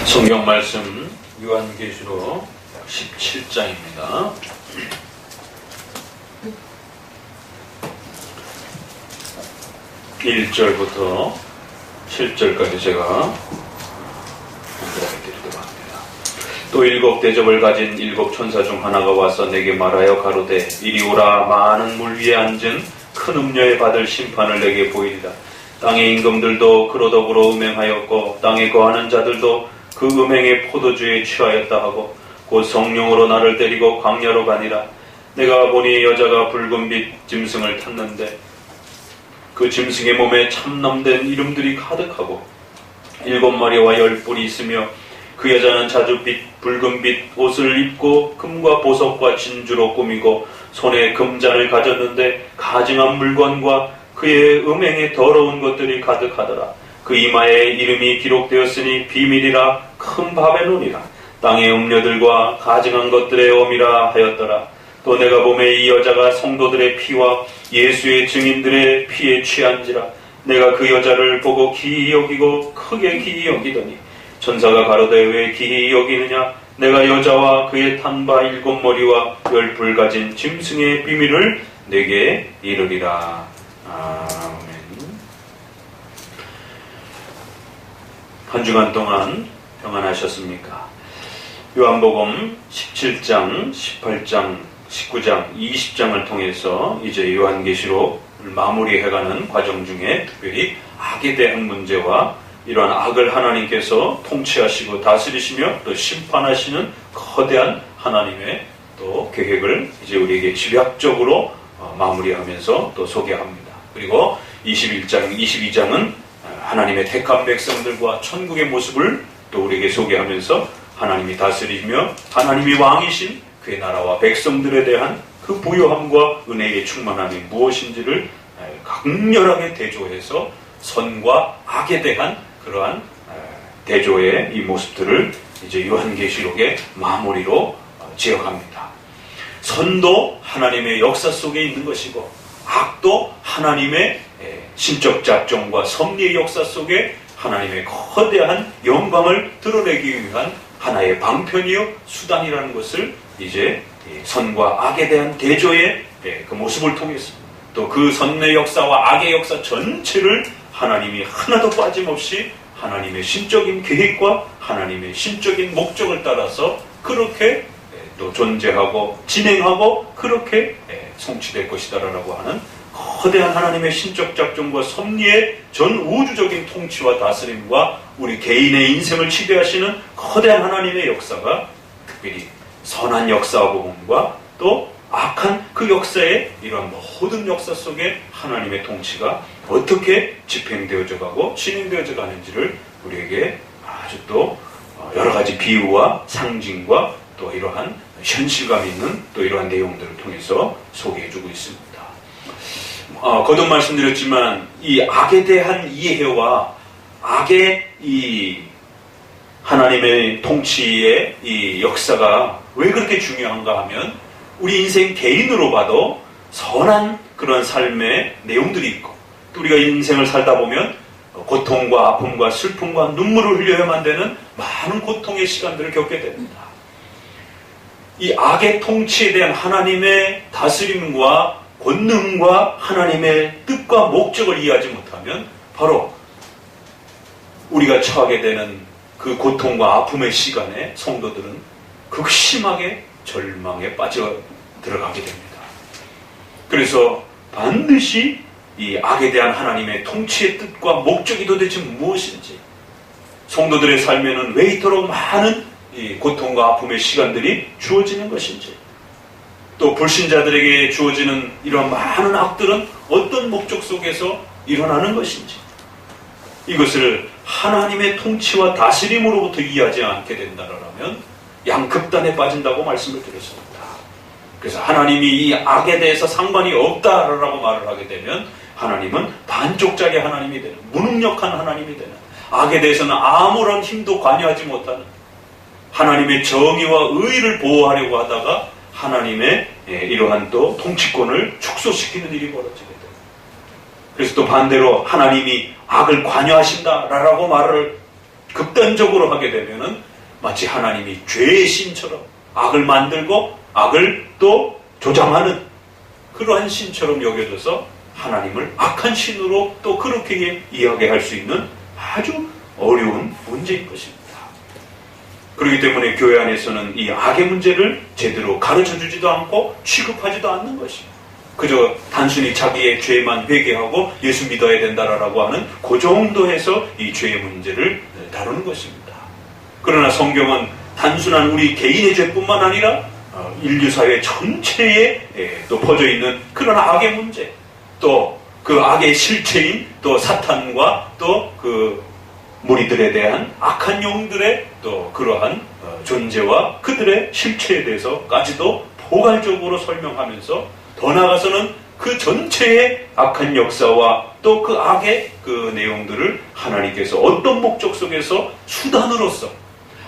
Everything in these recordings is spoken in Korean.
성경 말씀 요한계시록 17장입니다. 1절부터 7절까지 제가 공부해드리도록 합니다. 또 일곱 대접을 가진 일곱 천사 중 하나가 와서 내게 말하여 가로되 이리 오라. 많은 물 위에 앉은 큰 음녀에 받을 심판을 내게 보이리라. 땅의 임금들도 그로 더불어 음행하였고 땅에 거하는 자들도 그 음행의 포도주에 취하였다 하고 곧 성령으로 나를 데리고 광야로 가니라. 내가 보니 여자가 붉은빛 짐승을 탔는데 그 짐승의 몸에 참남된 이름들이 가득하고 7마리와 10뿔이 있으며 그 여자는 자줏빛 붉은빛 옷을 입고 금과 보석과 진주로 꾸미고 손에 금잔을 가졌는데 가증한 물건과 그의 음행에 더러운 것들이 가득하더라. 그 이마에 이름이 기록되었으니 비밀이라 큰 바벨론이라 땅의 음녀들과 가증한 것들의 엄이라 하였더라. 또 내가 보매 이 여자가 성도들의 피와 예수의 증인들의 피에 취한지라. 내가 그 여자를 보고 기이 여기고 크게 기이 여기더니 천사가 가로되 왜 기이 여기느냐. 내가 여자와 그의 탄 바 7머리와 10뿔 가진 짐승의 비밀을 내게 이르리라. 아멘. 한 주간 동안 평안하셨습니까? 요한복음 17장, 18장, 19장, 20장을 통해서 이제 요한계시록을 마무리해가는 과정 중에 특별히 악에 대한 문제와 이러한 악을 하나님께서 통치하시고 다스리시며 또 심판하시는 거대한 하나님의 또 계획을 이제 우리에게 집약적으로 마무리하면서 또 소개합니다. 그리고 21장, 22장은 하나님의 택한 백성들과 천국의 모습을 또 우리에게 소개하면서 하나님이 다스리며 하나님이 왕이신 그의 나라와 백성들에 대한 그 부요함과 은혜의 충만함이 무엇인지를 강렬하게 대조해서 선과 악에 대한 그러한 대조의 이 모습들을 이제 요한계시록의 마무리로 지어갑니다. 선도 하나님의 역사 속에 있는 것이고 악도 하나님의 신적 작정과 섭리의 역사 속에 하나님의 거대한 영광을 드러내기 위한 하나의 방편이요 수단이라는 것을 이제 선과 악에 대한 대조의 그 모습을 통해서 또 그 선의 역사와 악의 역사 전체를 하나님이 하나도 빠짐없이 하나님의 신적인 계획과 하나님의 신적인 목적을 따라서 그렇게 또 존재하고 진행하고 그렇게 성취될 것이다라고 하는 거대한 하나님의 신적 작정과 섭리의 전 우주적인 통치와 다스림과 우리 개인의 인생을 지배하시는 거대한 하나님의 역사가 특별히 선한 역사 부분과 또 악한 그 역사의 이러한 모든 역사 속에 하나님의 통치가 어떻게 집행되어져 가고 진행되어져 가는지를 우리에게 아주 또 여러 가지 비유와 상징과 또 이러한 현실감 있는 또 이러한 내용들을 통해서 소개해주고 있습니다. 거듭 말씀드렸지만 이 악에 대한 이해와 악의 이 하나님의 통치의 이 역사가 왜 그렇게 중요한가 하면 우리 인생 개인으로 봐도 선한 그런 삶의 내용들이 있고 또 우리가 인생을 살다 보면 고통과 아픔과 슬픔과 눈물을 흘려야만 되는 많은 고통의 시간들을 겪게 됩니다. 이 악의 통치에 대한 하나님의 다스림과 권능과 하나님의 뜻과 목적을 이해하지 못하면 바로 우리가 처하게 되는 그 고통과 아픔의 시간에 성도들은 극심하게 절망에 빠져 들어가게 됩니다. 그래서 반드시 이 악에 대한 하나님의 통치의 뜻과 목적이 도대체 무엇인지 성도들의 삶에는 왜 이토록 많은 이 고통과 아픔의 시간들이 주어지는 것인지 또 불신자들에게 주어지는 이러한 많은 악들은 어떤 목적 속에서 일어나는 것인지 이것을 하나님의 통치와 다스림으로부터 이해하지 않게 된다면 양극단에 빠진다고 말씀을 드렸습니다. 그래서 하나님이 이 악에 대해서 상관이 없다라고 말을 하게 되면 하나님은 반쪽짜리 하나님이 되는 무능력한 하나님이 되는 악에 대해서는 아무런 힘도 관여하지 못하는 하나님의 정의와 의를 보호하려고 하다가 하나님의 이러한 또 통치권을 축소시키는 일이 벌어지게 돼요. 그래서 또 반대로 하나님이 악을 관여하신다라고 말을 극단적으로 하게 되면은 마치 하나님이 죄의 신처럼 악을 만들고 악을 또 조장하는 그러한 신처럼 여겨져서 하나님을 악한 신으로 또 그렇게 이야기할 할 수 있는 아주 어려운 문제인 것입니다. 그렇기 때문에 교회 안에서는 이 악의 문제를 제대로 가르쳐주지도 않고 취급하지도 않는 것입니다. 그저 단순히 자기의 죄만 회개하고 예수 믿어야 된다라고 하는 그 정도에서 이 죄의 문제를 다루는 것입니다. 그러나 성경은 단순한 우리 개인의 죄뿐만 아니라 인류 사회 전체에 또 퍼져 있는 그런 악의 문제, 또 그 악의 실체인 또 사탄과 또 그 무리들에 대한 악한 영들의 또 그러한 존재와 그들의 실체에 대해서까지도 포괄적으로 설명하면서 더 나아가서는 그 전체의 악한 역사와 또 그 악의 그 내용들을 하나님께서 어떤 목적 속에서 수단으로서,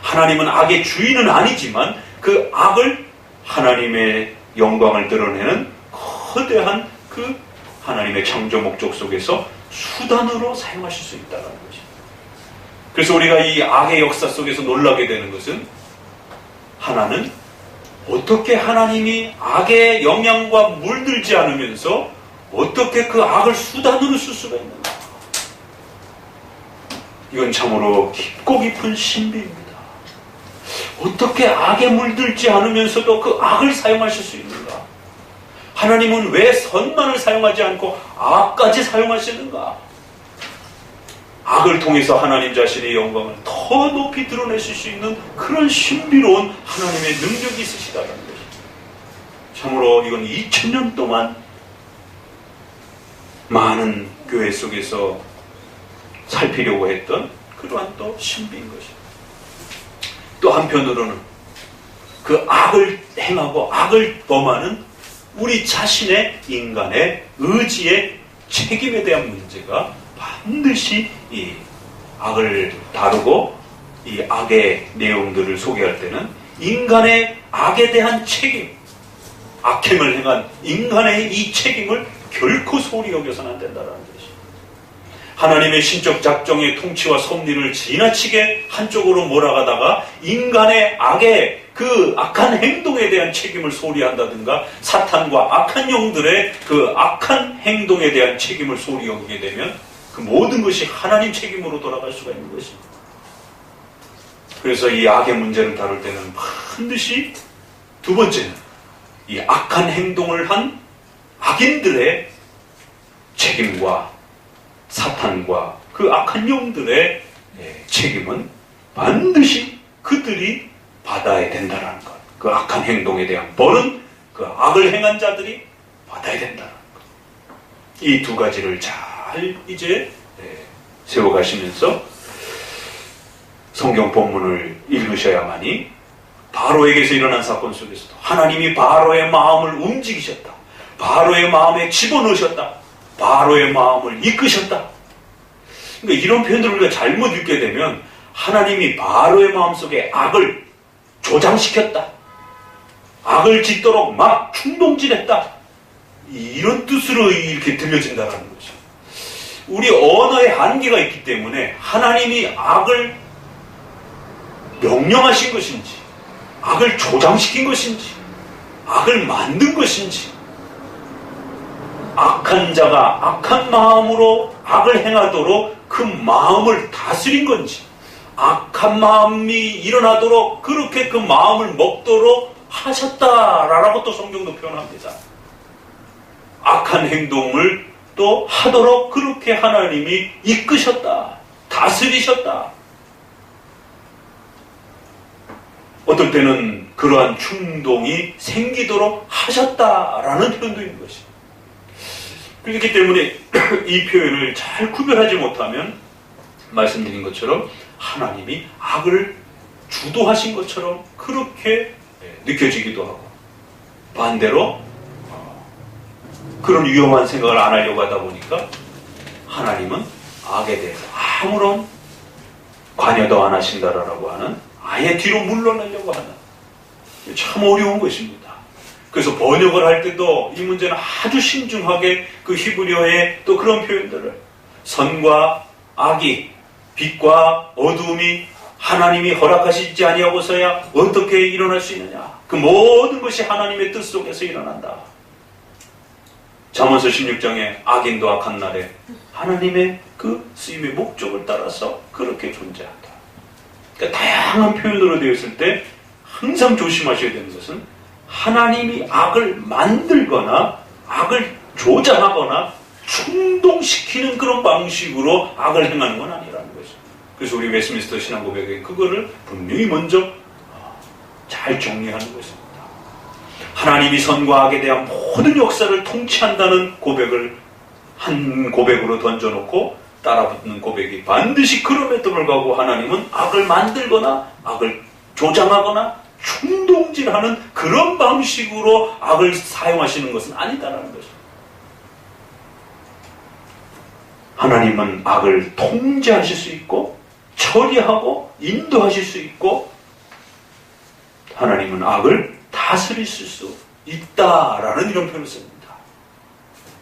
하나님은 악의 주인은 아니지만 그 악을 하나님의 영광을 드러내는 거대한 그 하나님의 창조 목적 속에서 수단으로 사용하실 수 있다는 것입니다. 그래서 우리가 이 악의 역사 속에서 놀라게 되는 것은, 하나는 어떻게 하나님이 악의 영향과 물들지 않으면서 어떻게 그 악을 수단으로 쓸 수가 있는가. 이건 참으로 깊고 깊은 신비입니다. 어떻게 악에 물들지 않으면서도 그 악을 사용하실 수 있는가? 하나님은 왜 선만을 사용하지 않고 악까지 사용하시는가? 악을 통해서 하나님 자신의 영광을 더 높이 드러내실 수 있는 그런 신비로운 하나님의 능력이 있으시다는 것입니다. 참으로 이건 2000년 동안 많은 교회 속에서 살피려고 했던 그러한 또 신비인 것입니다. 또 한편으로는 그 악을 행하고 악을 범하는 우리 자신의 인간의 의지의 책임에 대한 문제가 반드시 이 악을 다루고 이 악의 내용들을 소개할 때는 인간의 악에 대한 책임, 악행을 행한 인간의 이 책임을 결코 소홀히 여겨서는 안 된다는 것입니다. 하나님의 신적 작정의 통치와 섭리를 지나치게 한쪽으로 몰아가다가 인간의 악의 그 악한 행동에 대한 책임을 소홀히 한다든가, 사탄과 악한 영들의 그 악한 행동에 대한 책임을 소홀히 여기게 되면 그 모든 것이 하나님 책임으로 돌아갈 수가 있는 것입니다. 그래서 이 악의 문제를 다룰 때는 반드시 두 번째는 이 악한 행동을 한 악인들의 책임과 사탄과 그 악한 영들의 책임은 반드시 그들이 받아야 된다는 것. 그 악한 행동에 대한 벌은 그 악을 행한 자들이 받아야 된다는 것. 이 두 가지를 잘 이제 세워가시면서 성경 본문을 읽으셔야만이 바로에게서 일어난 사건 속에서도 하나님이 바로의 마음을 움직이셨다. 바로의 마음에 집어넣으셨다. 바로의 마음을 이끄셨다. 그러니까 이런 표현들을 우리가 잘못 읽게 되면 하나님이 바로의 마음속에 악을 조장시켰다. 악을 짓도록 막 충동질했다. 이런 뜻으로 이렇게 들려진다는 거죠. 우리 언어의 한계가 있기 때문에 하나님이 악을 명령하신 것인지, 악을 조장시킨 것인지, 악을 만든 것인지, 악한 자가 악한 마음으로 악을 행하도록 그 마음을 다스린 건지, 악한 마음이 일어나도록 그렇게 그 마음을 먹도록 하셨다라고 또 성경도 표현합니다. 악한 행동을 또 하도록 그렇게 하나님이 이끄셨다, 다스리셨다. 어떨 때는 그러한 충동이 생기도록 하셨다라는 표현도 있는 것입니다. 그렇기 때문에 이 표현을 잘 구별하지 못하면 말씀드린 것처럼 하나님이 악을 주도하신 것처럼 그렇게 느껴지기도 하고, 반대로 그런 위험한 생각을 안 하려고 하다 보니까 하나님은 악에 대해서 아무런 관여도 안 하신다라고 하는, 아예 뒤로 물러나려고 하는, 참 어려운 것입니다. 그래서 번역을 할 때도 이 문제는 아주 신중하게 그 히브리어의 또 그런 표현들을, 선과 악이 빛과 어두움이 하나님이 허락하시지 아니하고서야 어떻게 일어날 수 있느냐. 그 모든 것이 하나님의 뜻 속에서 일어난다. 잠언서 16장에 악인도 악한 날에 하나님의 그 쓰임의 목적을 따라서 그렇게 존재한다. 그러니까 다양한 표현으로 되어 있을 때 항상 조심하셔야 되는 것은 하나님이 악을 만들거나 악을 조장하거나 충동시키는 그런 방식으로 악을 행하는 건 아니라는 거죠. 그래서 우리 웨스민스터 신앙고백에 그거를 분명히 먼저 잘 정리하는 것입니다. 하나님이 선과 악에 대한 모든 역사를 통치한다는 고백을 한 고백으로 던져놓고 따라붙는 고백이 반드시 그럼에도 불구하고 하나님은 악을 만들거나 악을 조장하거나 충동질하는 그런 방식으로 악을 사용하시는 것은 아니다라는 것입니다. 하나님은 악을 통제하실 수 있고 처리하고 인도하실 수 있고 하나님은 악을 다스릴 수 있다라는 이런 표현을 씁니다.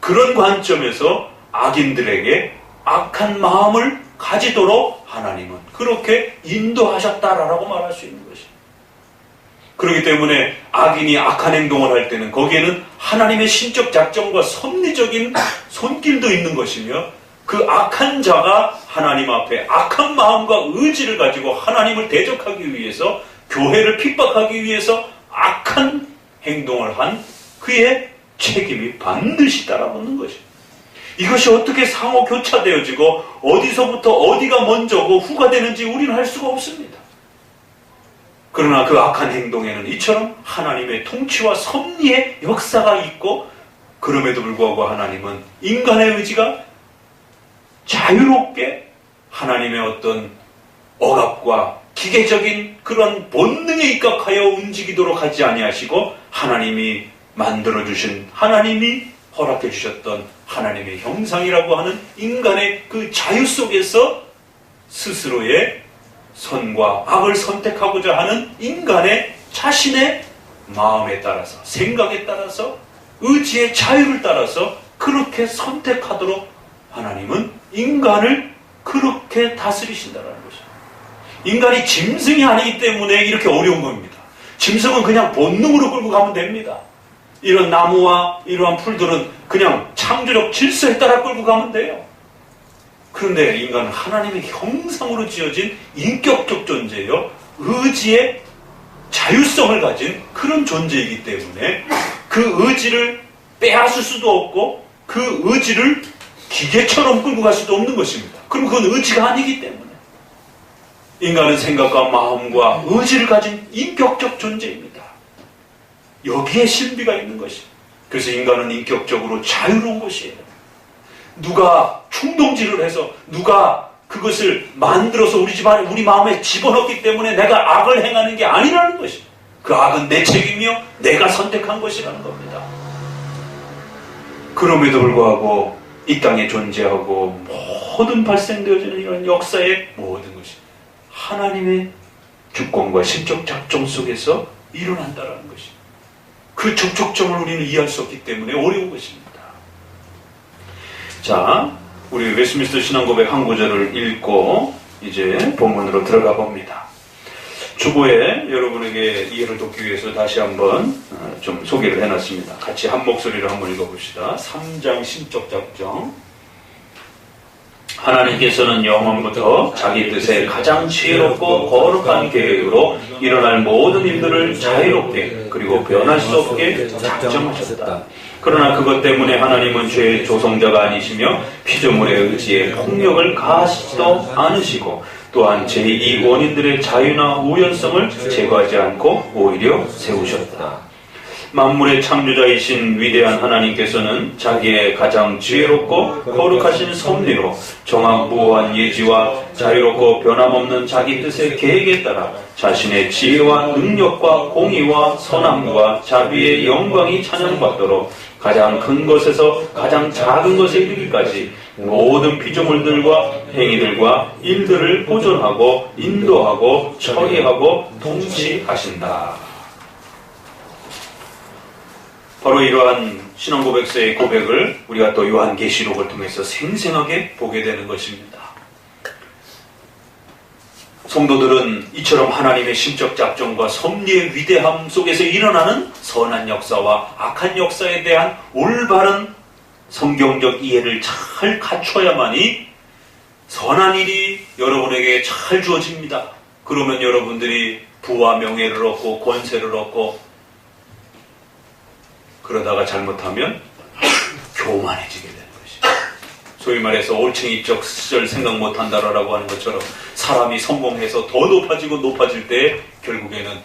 그런 관점에서 악인들에게 악한 마음을 가지도록 하나님은 그렇게 인도하셨다라고 말할 수 있는 것입니다. 그렇기 때문에 악인이 악한 행동을 할 때는 거기에는 하나님의 신적 작정과 섭리적인 손길도 있는 것이며 그 악한 자가 하나님 앞에 악한 마음과 의지를 가지고 하나님을 대적하기 위해서 교회를 핍박하기 위해서 악한 행동을 한 그의 책임이 반드시 따라붙는 것입니다. 이것이 어떻게 상호 교차되어지고 어디서부터 어디가 먼저고 후가 되는지 우리는 할 수가 없습니다. 그러나 그 악한 행동에는 이처럼 하나님의 통치와 섭리의 역사가 있고 그럼에도 불구하고 하나님은 인간의 의지가 자유롭게 하나님의 어떤 억압과 기계적인 그런 본능에 입각하여 움직이도록 하지 아니하시고 하나님이 만들어주신 하나님이 허락해 주셨던 하나님의 형상이라고 하는 인간의 그 자유 속에서 스스로의 선과 악을 선택하고자 하는 인간의 자신의 마음에 따라서 생각에 따라서 의지의 자유를 따라서 그렇게 선택하도록 하나님은 인간을 그렇게 다스리신다는 것입니다. 인간이 짐승이 아니기 때문에 이렇게 어려운 겁니다. 짐승은 그냥 본능으로 끌고 가면 됩니다. 이런 나무와 이러한 풀들은 그냥 창조적 질서에 따라 끌고 가면 돼요. 그런데 인간은 하나님의 형상으로 지어진 인격적 존재요. 의지의 자유성을 가진 그런 존재이기 때문에 그 의지를 빼앗을 수도 없고 그 의지를 기계처럼 끌고 갈 수도 없는 것입니다. 그럼 그건 의지가 아니기 때문에 인간은 생각과 마음과 의지를 가진 인격적 존재입니다. 여기에 신비가 있는 것입니다. 그래서 인간은 인격적으로 자유로운 것이에요. 누가 충동질을 해서 누가 그것을 만들어서 우리 집안에 우리 마음에 집어넣기 때문에 내가 악을 행하는 게 아니라는 것입니다. 그 악은 내 책임이요 내가 선택한 것이라는 겁니다. 그럼에도 불구하고 이 땅에 존재하고 모든 발생되어지는 이런 역사의 모든 것이 하나님의 주권과 신적 작정 속에서 일어난다는 것입니다. 그 접촉점을 우리는 이해할 수 없기 때문에 어려운 것입니다. 자, 우리 웨스민스터 신앙고백 한 구절을 읽고 이제 본문으로 들어가 봅니다. 주보에 여러분에게 이해를 돕기 위해서 다시 한번 좀 소개를 해놨습니다. 같이 한 목소리로 한번 읽어봅시다. 3장 신적 작정. 하나님께서는 영원부터 자기 뜻에 가장 지혜롭고 거룩한 계획으로 일어날 모든 일들을 자유롭게 그리고 변할 수 없게 작정하셨다. 그러나 그것 때문에 하나님은 죄의 조성자가 아니시며 피조물의 의지에 폭력을 가하시지도 않으시고 또한 제2 원인들의 자유나 우연성을 제거하지 않고 오히려 세우셨다. 만물의 창조자이신 위대한 하나님께서는 자기의 가장 지혜롭고 거룩하신 섭리로 정확무오한 예지와 자유롭고 변함없는 자기 뜻의 계획에 따라 자신의 지혜와 능력과 공의와 선함과 자비의 영광이 찬양받도록 가장 큰 것에서 가장 작은 것에 이르기까지 모든 피조물들과 행위들과 일들을 보존하고 인도하고 처리하고 통치하신다. 바로 이러한 신앙고백서의 고백을 우리가 또 요한계시록을 통해서 생생하게 보게 되는 것입니다. 성도들은 이처럼 하나님의 심적 작정과 섭리의 위대함 속에서 일어나는 선한 역사와 악한 역사에 대한 올바른 성경적 이해를 잘 갖춰야만이 선한 일이 여러분에게 잘 주어집니다. 그러면 여러분들이 부와 명예를 얻고 권세를 얻고, 그러다가 잘못하면 교만해지게 되는 것이죠. 소위 말해서 올챙이적 시절 생각 못한다라고 하는 것처럼 사람이 성공해서 더 높아지고 높아질 때 결국에는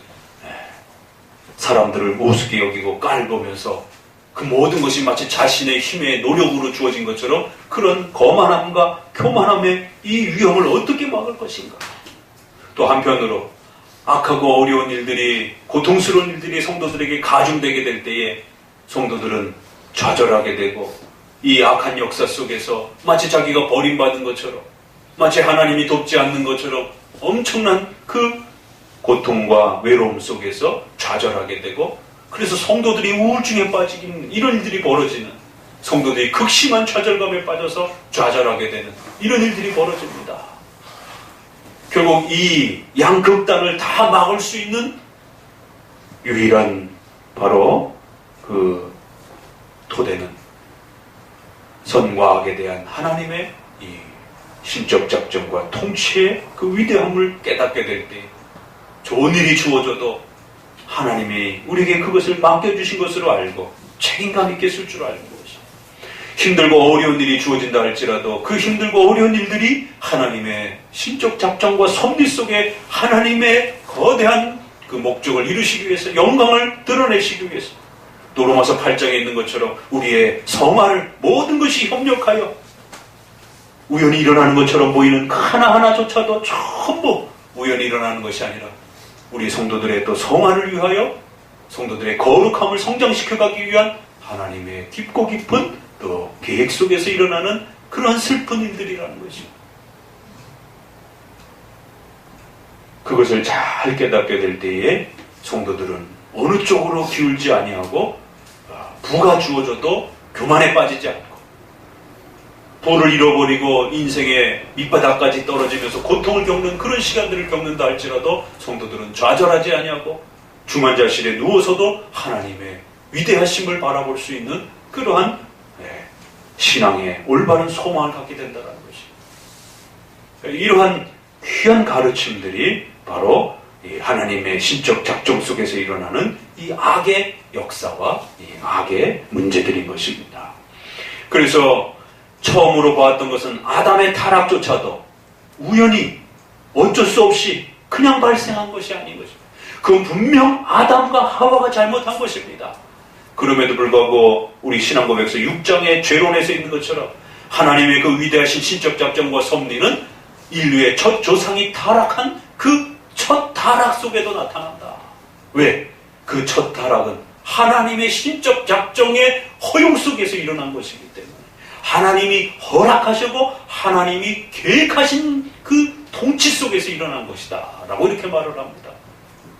사람들을 우습게 여기고 깔보면서 그 모든 것이 마치 자신의 힘의 노력으로 주어진 것처럼 그런 거만함과 교만함의 이 위험을 어떻게 막을 것인가. 또 한편으로 악하고 어려운 일들이, 고통스러운 일들이 성도들에게 가중되게 될 때에 성도들은 좌절하게 되고, 이 악한 역사 속에서 마치 자기가 버림받은 것처럼, 마치 하나님이 돕지 않는 것처럼 엄청난 그 고통과 외로움 속에서 좌절하게 되고, 그래서 성도들이 우울증에 빠지는 이런 일들이 벌어지는, 성도들이 극심한 좌절감에 빠져서 좌절하게 되는 이런 일들이 벌어집니다. 결국 이 양극단을 다 막을 수 있는 유일한 바로 그 토대는 선과 악에 대한 하나님의 이 신적 작정과 통치의 그 위대함을 깨닫게 될 때, 좋은 일이 주어져도 하나님이 우리에게 그것을 맡겨주신 것으로 알고 책임감 있게 쓸 줄 알는 것이, 힘들고 어려운 일이 주어진다 할지라도 그 힘들고 어려운 일들이 하나님의 신적 작정과 섭리 속에 하나님의 거대한 그 목적을 이루시기 위해서, 영광을 드러내시기 위해서, 또 로마서 8장에 있는 것처럼 우리의 성화를 모든 것이 협력하여 우연히 일어나는 것처럼 보이는 그 하나하나조차도 전부 우연히 일어나는 것이 아니라 우리 성도들의 또 성화를 위하여, 성도들의 거룩함을 성장시켜가기 위한 하나님의 깊고 깊은 또 계획 속에서 일어나는 그러한 슬픈 일들이라는 것이죠. 그것을 잘 깨닫게 될 때에 성도들은 어느 쪽으로 기울지 아니하고, 부가 주어져도 교만에 빠지지 않고, 부를 잃어버리고 인생의 밑바닥까지 떨어지면서 고통을 겪는 그런 시간들을 겪는다 할지라도 성도들은 좌절하지 아니하고 중환자실에 누워서도 하나님의 위대하심을 바라볼 수 있는 그러한 신앙의 올바른 소망을 갖게 된다는 것이, 이러한 귀한 가르침들이 바로 하나님의 신적 작정 속에서 일어나는 이 악의 역사와 이 악의 문제들인 것입니다. 그래서 처음으로 보았던 것은 아담의 타락조차도 우연히 어쩔 수 없이 그냥 발생한 것이 아닌 것입니다. 그건 분명 아담과 하와가 잘못한 것입니다. 그럼에도 불구하고 우리 신앙고백서 6장의 죄론에서 있는 것처럼 하나님의 그 위대하신 신적 작정과 섭리는 인류의 첫 조상이 타락한 그 첫 타락 속에도 나타난다. 왜? 그 첫 타락은 하나님의 신적 작정의 허용 속에서 일어난 것이기 때문에, 하나님이 허락하시고 하나님이 계획하신 그 통치 속에서 일어난 것이다 라고 이렇게 말을 합니다.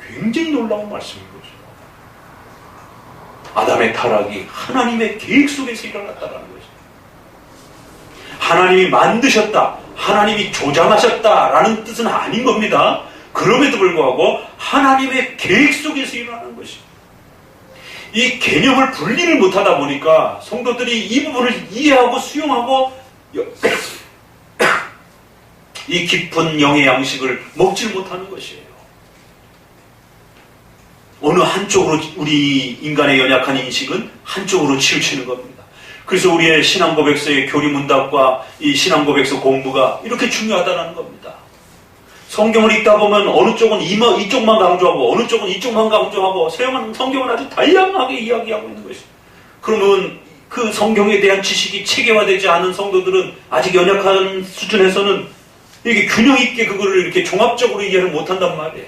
굉장히 놀라운 말씀인 거죠. 아담의 타락이 하나님의 계획 속에서 일어났다는 거죠. 하나님이 만드셨다, 하나님이 조장하셨다라는 뜻은 아닌 겁니다. 그럼에도 불구하고 하나님의 계획 속에서 일어나는 것입니다. 이 개념을 분리를 못하다 보니까 성도들이 이 부분을 이해하고 수용하고 이 깊은 영의 양식을 먹질 못하는 것이에요. 어느 한쪽으로 우리 인간의 연약한 인식은 한쪽으로 치우치는 겁니다. 그래서 우리의 신앙고백서의 교리문답과 이 신앙고백서 공부가 이렇게 중요하다는 겁니다. 성경을 읽다 보면 어느 쪽은 이쪽만 강조하고 어느 쪽은 이쪽만 강조하고 성경은 아주 다양하게 이야기하고 있는 것입니다. 그러면 그 성경에 대한 지식이 체계화되지 않은 성도들은 아직 연약한 수준에서는 이게 균형 있게 그거를 이렇게 종합적으로 이해를 못한단 말이에요.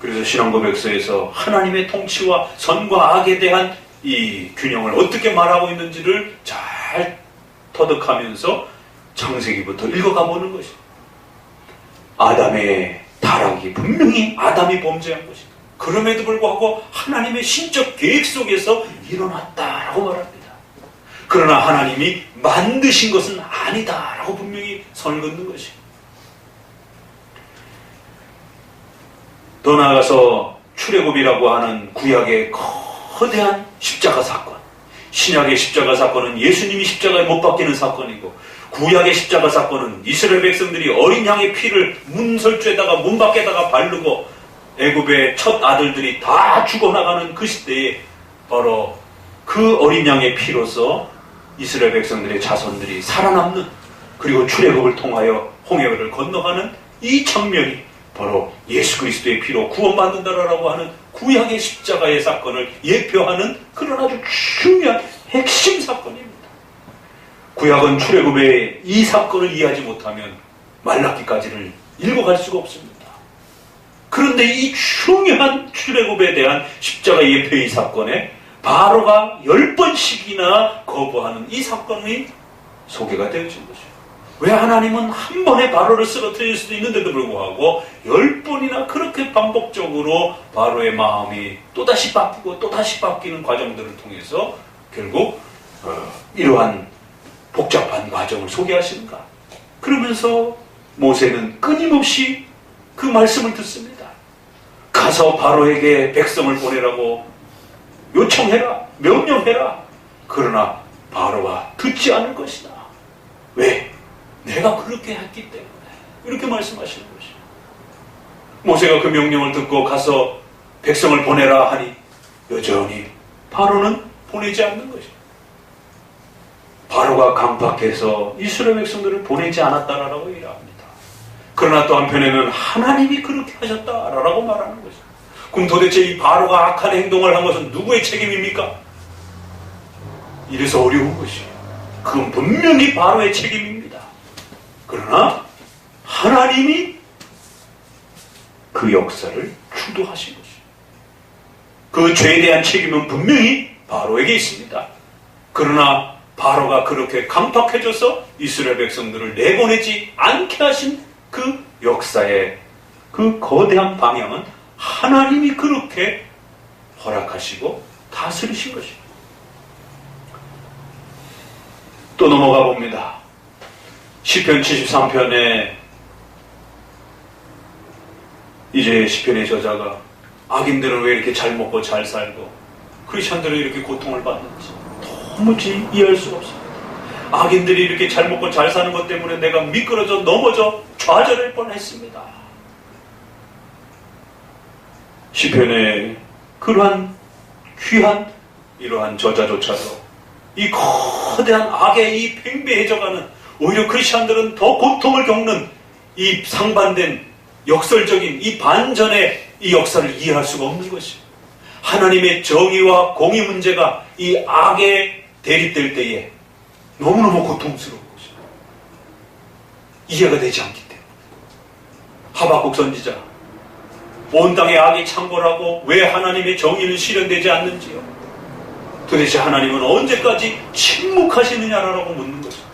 그래서 신앙고백서에서 하나님의 통치와 선과 악에 대한 이 균형을 어떻게 말하고 있는지를 잘 터득하면서 창세기부터 읽어가 보는 것입니다. 아담의 타락이 분명히 아담이 범죄한 것이다. 그럼에도 불구하고 하나님의 신적 계획 속에서 일어났다라고 말합니다. 그러나 하나님이 만드신 것은 아니다라고 분명히 선을 긋는 것입니다. 더 나아가서 출애굽이라고 하는 구약의 거대한 십자가 사건, 신약의 십자가 사건은 예수님이 십자가에 못 박히는 사건이고, 구약의 십자가 사건은 이스라엘 백성들이 어린 양의 피를 문설주에다가 문 밖에다가 바르고 애굽의 첫 아들들이 다 죽어나가는 그 시대에 바로 그 어린 양의 피로서 이스라엘 백성들의 자손들이 살아남는, 그리고 출애굽을 통하여 홍해를 건너가는 이 장면이 바로 예수 그리스도의 피로 구원받는다라고 하는 구약의 십자가의 사건을 예표하는 그런 아주 중요한 핵심 사건입니다. 구약은 출애굽의 이 사건을 이해하지 못하면 말라기까지를 읽어갈 수가 없습니다. 그런데 이 중요한 출애굽에 대한 십자가 예표의 사건에 바로가 10번씩이나 거부하는 이 사건이 소개가 되어진 것이죠. 왜 하나님은 한 번에 바로를 쓰러뜨릴 수도 있는데도 불구하고 10번이나 그렇게 반복적으로 바로의 마음이 또다시 바뀌고 또다시 바뀌는 과정들을 통해서 결국 이러한 복잡한 과정을 소개하시는가? 그러면서 모세는 끊임없이 그 말씀을 듣습니다. 가서 바로에게 백성을 보내라고 요청해라, 명령해라. 그러나 바로가 듣지 않을 것이다. 왜? 내가 그렇게 했기 때문에. 이렇게 말씀하시는 것이죠. 모세가 그 명령을 듣고 가서 백성을 보내라 하니 여전히 바로는 보내지 않는 것이죠. 바로가 강박해서 이스라엘 백성들을 보내지 않았다라고 이야기합니다. 그러나 또 한편에는 하나님이 그렇게 하셨다라고 말하는 것이죠. 그럼 도대체 이 바로가 악한 행동을 한 것은 누구의 책임입니까? 이래서 어려운 것이에요. 그건 분명히 바로의 책임입니다. 그러나 하나님이 그 역사를 주도하신 것이죠. 그 죄에 대한 책임은 분명히 바로에게 있습니다. 그러나 바로가 그렇게 강팍해져서 이스라엘 백성들을 내보내지 않게 하신 그 역사의 그 거대한 방향은 하나님이 그렇게 허락하시고 다스리신 것입니다. 또 넘어가 봅니다. 시편 73편에 이제 시편의 저자가 악인들은 왜 이렇게 잘 먹고 잘 살고 크리스천들은 이렇게 고통을 받는지 도무지 이해할 수가 없습니다. 악인들이 이렇게 잘 먹고 잘 사는 것 때문에 내가 미끄러져 넘어져 좌절할 뻔했습니다. 시편의 그러한 귀한 이러한 저자조차도 이 거대한 악의 이 팽배해져가는, 오히려 크리스천들은 더 고통을 겪는 이 상반된 역설적인 이 반전의 이 역사를 이해할 수가 없는 것입니다. 하나님의 정의와 공의 문제가 이 악에 대립될 때에 너무너무 고통스러운 것입니다. 이해가 되지 않기 때문에. 하박국 선지자, 온 땅의 악이 창궐하고 왜 하나님의 정의는 실현되지 않는지요? 도대체 하나님은 언제까지 침묵하시느냐라고 묻는 것입니다.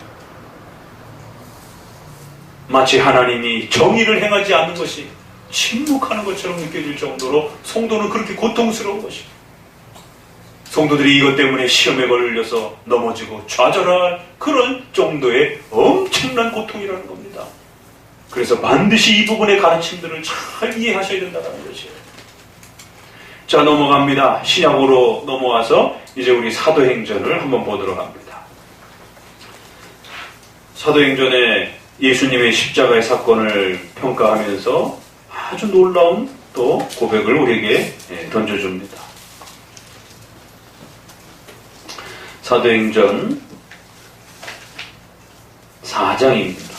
마치 하나님이 정의를 행하지 않는 것이 침묵하는 것처럼 느껴질 정도로 성도는 그렇게 고통스러운 것입니다. 성도들이 이것 때문에 시험에 걸려서 넘어지고 좌절할 그런 정도의 엄청난 고통이라는 겁니다. 그래서 반드시 이 부분의 가르침들을 잘 이해하셔야 된다는 것이에요. 자, 넘어갑니다. 신약으로 넘어와서 이제 우리 사도행전을 한번 보도록 합니다. 사도행전에 예수님의 십자가의 사건을 평가하면서 아주 놀라운 또 고백을 우리에게 던져줍니다. 사도행전 4장입니다.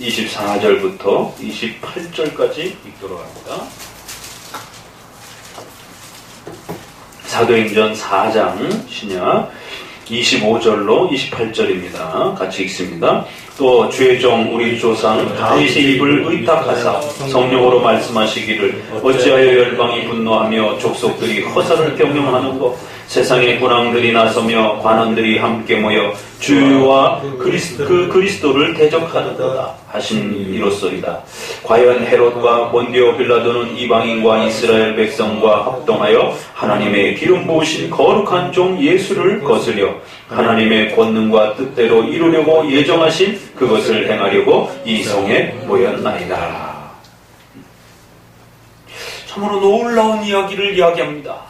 24절부터 28절까지 읽도록 합니다. 사도행전 4장 신약 25절로 28절입니다. 같이 읽습니다. 또 주의 종 우리 조상 다윗의 입을 의탁하사 성령으로 말씀하시기를 어찌하여 열방이 분노하며 족속들이 허사를 경영하는고 세상의 군왕들이 나서며 관원들이 함께 모여 주와 그리스도를 대적하는도다 하신 이로소이다. 과연 헤롯과 본디오 빌라도는 이방인과 이스라엘 백성과 합동하여 하나님의 기름 부으신 거룩한 종 예수를 거스려 하나님의 권능과 뜻대로 이루려고 예정하신 그것을 행하려고 이 성에 모였나이다. 참으로 놀라운 이야기를 이야기합니다.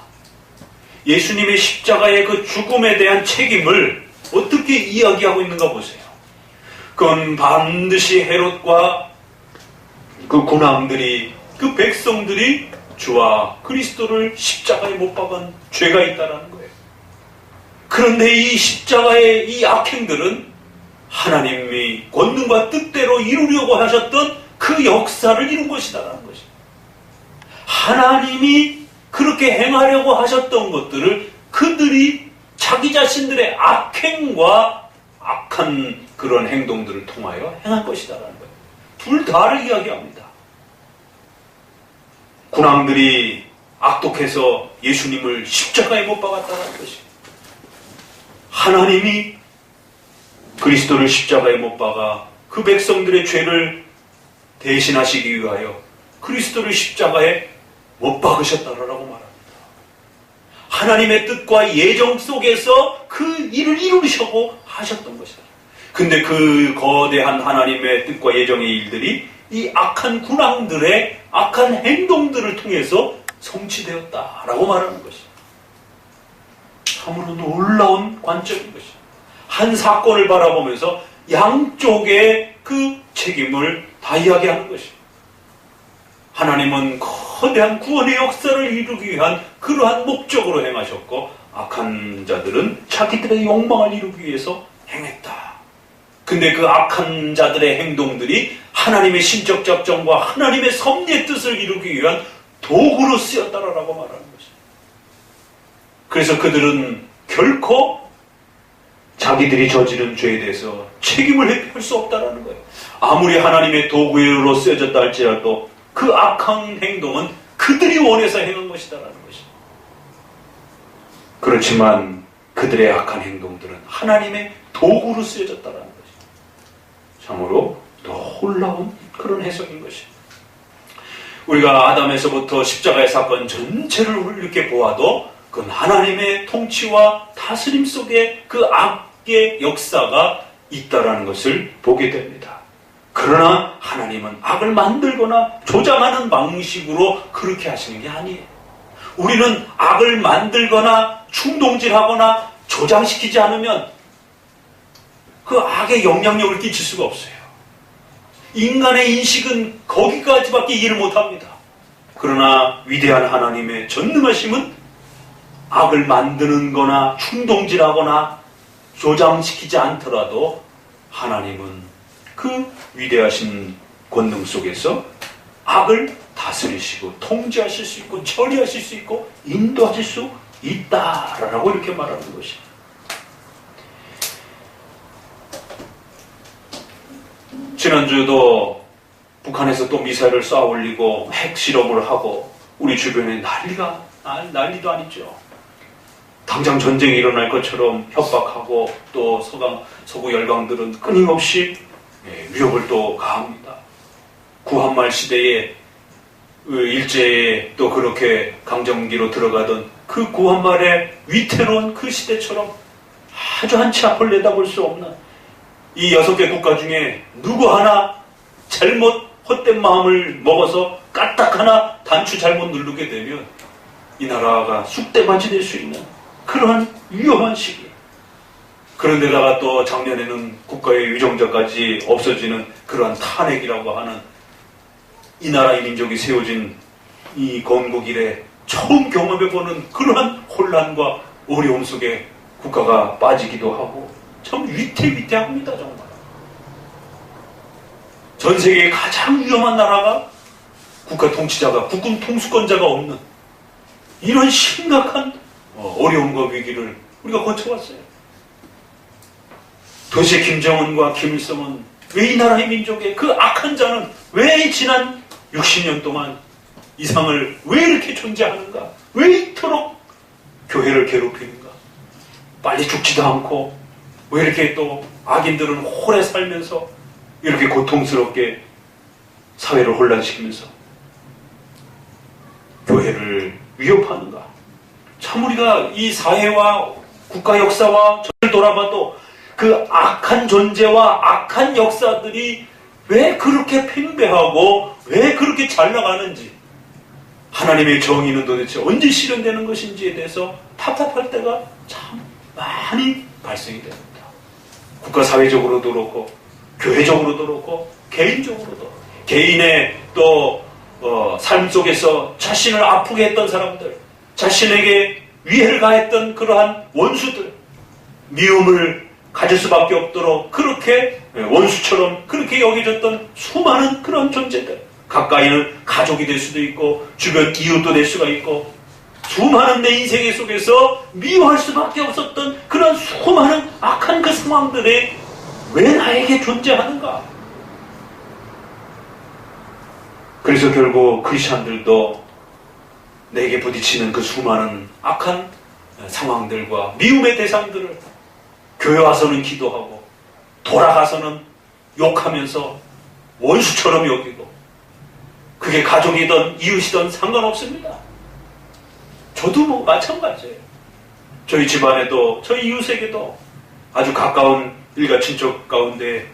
예수님의 십자가의 그 죽음에 대한 책임을 어떻게 이야기하고 있는가 보세요. 그건 반드시 헤롯과 그 군왕들이, 그 백성들이 주와 그리스도를 십자가에 못 박은 죄가 있다는 거예요. 그런데 이 십자가의 이 악행들은 하나님이 권능과 뜻대로 이루려고 하셨던 그 역사를 이룬 것이다라는 것입니다. 하나님이 그렇게 행하려고 하셨던 것들을 그들이 자기 자신들의 악행과 악한 그런 행동들을 통하여 행한 것이다라는 거예요. 둘 다를 이야기합니다. 군왕들이 악독해서 예수님을 십자가에 못 박았다는 것입니다. 하나님이 그리스도를 십자가에 못 박아 그 백성들의 죄를 대신하시기 위하여 그리스도를 십자가에 못 박으셨다라고 말합니다. 하나님의 뜻과 예정 속에서 그 일을 이루시고 하셨던 것이다. 근데 그 거대한 하나님의 뜻과 예정의 일들이 이 악한 군왕들의 악한 행동들을 통해서 성취되었다라고 말하는 것이다. 참으로 놀라운 관점인 것이다. 한 사건을 바라보면서 양쪽의 그 책임을 다 이야기하는 것입니다. 하나님은 거대한 구원의 역사를 이루기 위한 그러한 목적으로 행하셨고, 악한 자들은 자기들의 욕망을 이루기 위해서 행했다. 근데 그 악한 자들의 행동들이 하나님의 신적 작정과 하나님의 섭리의 뜻을 이루기 위한 도구로 쓰였다라고 말하는 것입니다. 그래서 그들은 결코 자기들이 저지른 죄에 대해서 책임을 회피할 수 없다라는 거예요. 아무리 하나님의 도구로 쓰여졌다 할지라도 그 악한 행동은 그들이 원해서 행한 것이다라는 것입니다. 그렇지만 그들의 악한 행동들은 하나님의 도구로 쓰여졌다라는 것입니다. 참으로 놀라운 그런 해석인 것입니다. 우리가 아담에서부터 십자가의 사건 전체를 이렇게 보아도 그건 하나님의 통치와 다스림 속에 그 악의 역사가 있다라는 것을 보게 됩니다. 그러나 하나님은 악을 만들거나 조장하는 방식으로 그렇게 하시는 게 아니에요. 우리는 악을 만들거나 충동질하거나 조장시키지 않으면 그 악의 영향력을 끼칠 수가 없어요. 인간의 인식은 거기까지밖에 이해를 못합니다. 그러나 위대한 하나님의 전능하심은 악을 만드는 거나 충동질하거나 조장시키지 않더라도 하나님은 그 위대하신 권능 속에서 악을 다스리시고 통제하실 수 있고 처리하실 수 있고 인도하실 수 있다라고 이렇게 말하는 것입니다. 지난주에도 북한에서 또 미사일을 쏘아 올리고 핵실험을 하고 우리 주변에 난리도 아니죠. 당장 전쟁이 일어날 것처럼 협박하고 또 서구 열강들은 끊임없이 위협을 또 가합니다. 구한말 시대에 일제에 또 그렇게 강점기로 들어가던 그 구한말의 위태로운 그 시대처럼 아주 한치 앞을 내다볼 수 없는 이 6개 국가 중에 누구 하나 잘못 헛된 마음을 먹어서 까딱 하나 단추 잘못 누르게 되면 이 나라가 쑥대밭이 될 수 있는 그러한 위험한 시기. 그런데다가 또 작년에는 국가의 유정자까지 없어지는 그러한 탄핵이라고 하는 이 나라의 민족이 세워진 이 건국 이래 처음 경험해보는 그러한 혼란과 어려움 속에 국가가 빠지기도 하고 참 위태합니다. 정말. 전 세계의 가장 위험한 나라가 국가 통치자가, 국군 통수권자가 없는 이런 심각한 어려움과 위기를 우리가 거쳐왔어요. 도대체 김정은과 김일성은 왜 이 나라의 민족의 그 악한 자는 왜 지난 60년 동안 이상을 왜 이렇게 존재하는가? 왜 이토록 교회를 괴롭히는가? 빨리 죽지도 않고 왜 이렇게 또 악인들은 홀에 살면서 이렇게 고통스럽게 사회를 혼란시키면서 교회를 위협하는가? 참 우리가 이 사회와 국가 역사와 전을 돌아봐도 그 악한 존재와 악한 역사들이 왜 그렇게 팽배하고 왜 그렇게 잘 나가는지 하나님의 정의는 도대체 언제 실현되는 것인지에 대해서 답답할 때가 참 많이 발생이 됩니다. 국가사회적으로도 그렇고 교회적으로도 그렇고 개인적으로도 개인의 또 삶 속에서 자신을 아프게 했던 사람들, 자신에게 위해를 가했던 그러한 원수들, 미움을 가질 수밖에 없도록 그렇게 원수처럼 그렇게 여겨졌던 수많은 그런 존재들, 가까이는 가족이 될 수도 있고 주변 이웃도 될 수가 있고 수많은 내 인생 속에서 미워할 수밖에 없었던 그런 수많은 악한 그 상황들이 왜 나에게 존재하는가? 그래서 결국 크리스찬들도 내게 부딪히는 그 수많은 악한 상황들과 미움의 대상들을 교회 와서는 기도하고 돌아가서는 욕하면서 원수처럼 여기고, 그게 가족이든 이웃이든 상관없습니다. 저도 뭐 마찬가지예요. 저희 집안에도 저희 이웃에게도 아주 가까운 일가 친척 가운데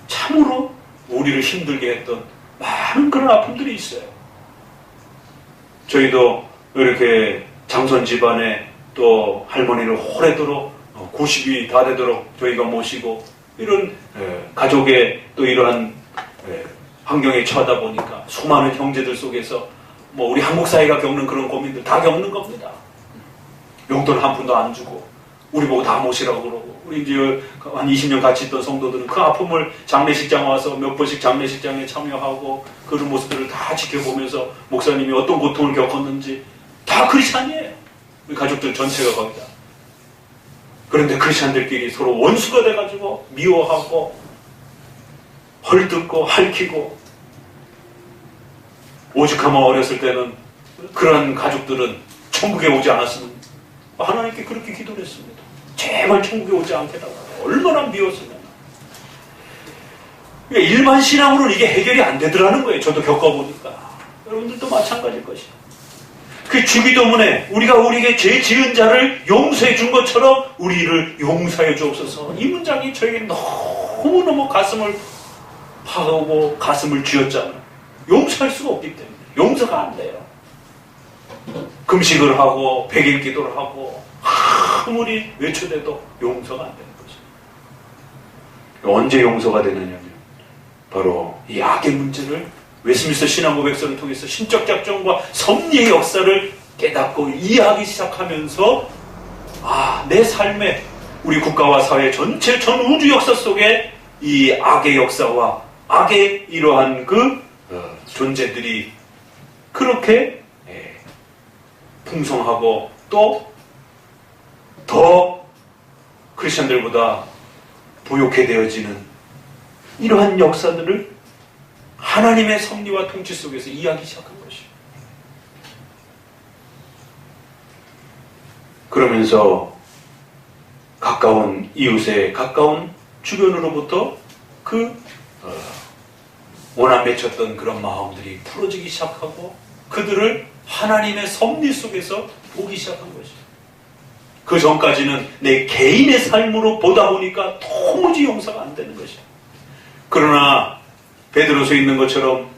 참으로 우리를 힘들게 했던 많은 그런 아픔들이 있어요. 저희도 이렇게 장손 집안에 또 할머니를 오래도록 90이 다 되도록 저희가 모시고 이런 가족의 또 이러한 환경에 처하다 보니까 수많은 형제들 속에서 뭐 우리 한국 사회가 겪는 그런 고민들 다 겪는 겁니다. 용돈 한 푼도 안 주고 우리 보고 다 모시라고 그러고, 우리 이제 한 20년 같이 있던 성도들은 그 아픔을 장례식장 와서 몇 번씩 장례식장에 참여하고 그런 모습들을 다 지켜보면서 목사님이 어떤 고통을 겪었는지, 다 크리스찬이에요. 우리 가족들 전체가 거기다. 그런데 크리스찬들끼리 서로 원수가 돼가지고 미워하고 헐뜯고 핥히고, 오죽하면 어렸을 때는 그런 가족들은 천국에 오지 않았으면 하나님께 그렇게 기도를 했습니다. 제발 천국에 오지 않게 해달라. 얼마나 미웠으면. 그러니까 일반 신앙으로는 이게 해결이 안 되더라는 거예요. 저도 겪어보니까. 여러분들도 마찬가지일 것이에요. 그 주기도문에 우리가 우리에게 죄 지은 자를 용서해 준 것처럼 우리를 용서해 주옵소서. 이 문장이 저에게 너무너무 가슴을 파고 가슴을 쥐었잖아요. 용서할 수가 없기 때문에. 용서가 안 돼요. 금식을 하고 백일 기도를 하고 아무리 외쳐대도 용서가 안 되는 거죠. 언제 용서가 되느냐면 바로 이 악의 문제를 웨스민스터 신앙고백서를 통해서 신적 작정과 섭리의 역사를 깨닫고 이해하기 시작하면서, 내 삶에 우리 국가와 사회 전체 전 우주 역사 속에 이 악의 역사와 악의 이러한 그 존재들이 그렇게 풍성하고 또 더 크리스천들보다 부욕해 되어지는 이러한 역사들을 하나님의 섭리와 통치 속에서 이해하기 시작한 것이에요. 그러면서 가까운 이웃에 가까운 주변으로부터 그 원한 맺혔던 그런 마음들이 풀어지기 시작하고 그들을 하나님의 섭리 속에서 보기 시작한 것이에요. 그 전까지는 내 개인의 삶으로 보다 보니까 도무지 용서가 안 되는 것이에요. 그러나 베드로서에 있는 것처럼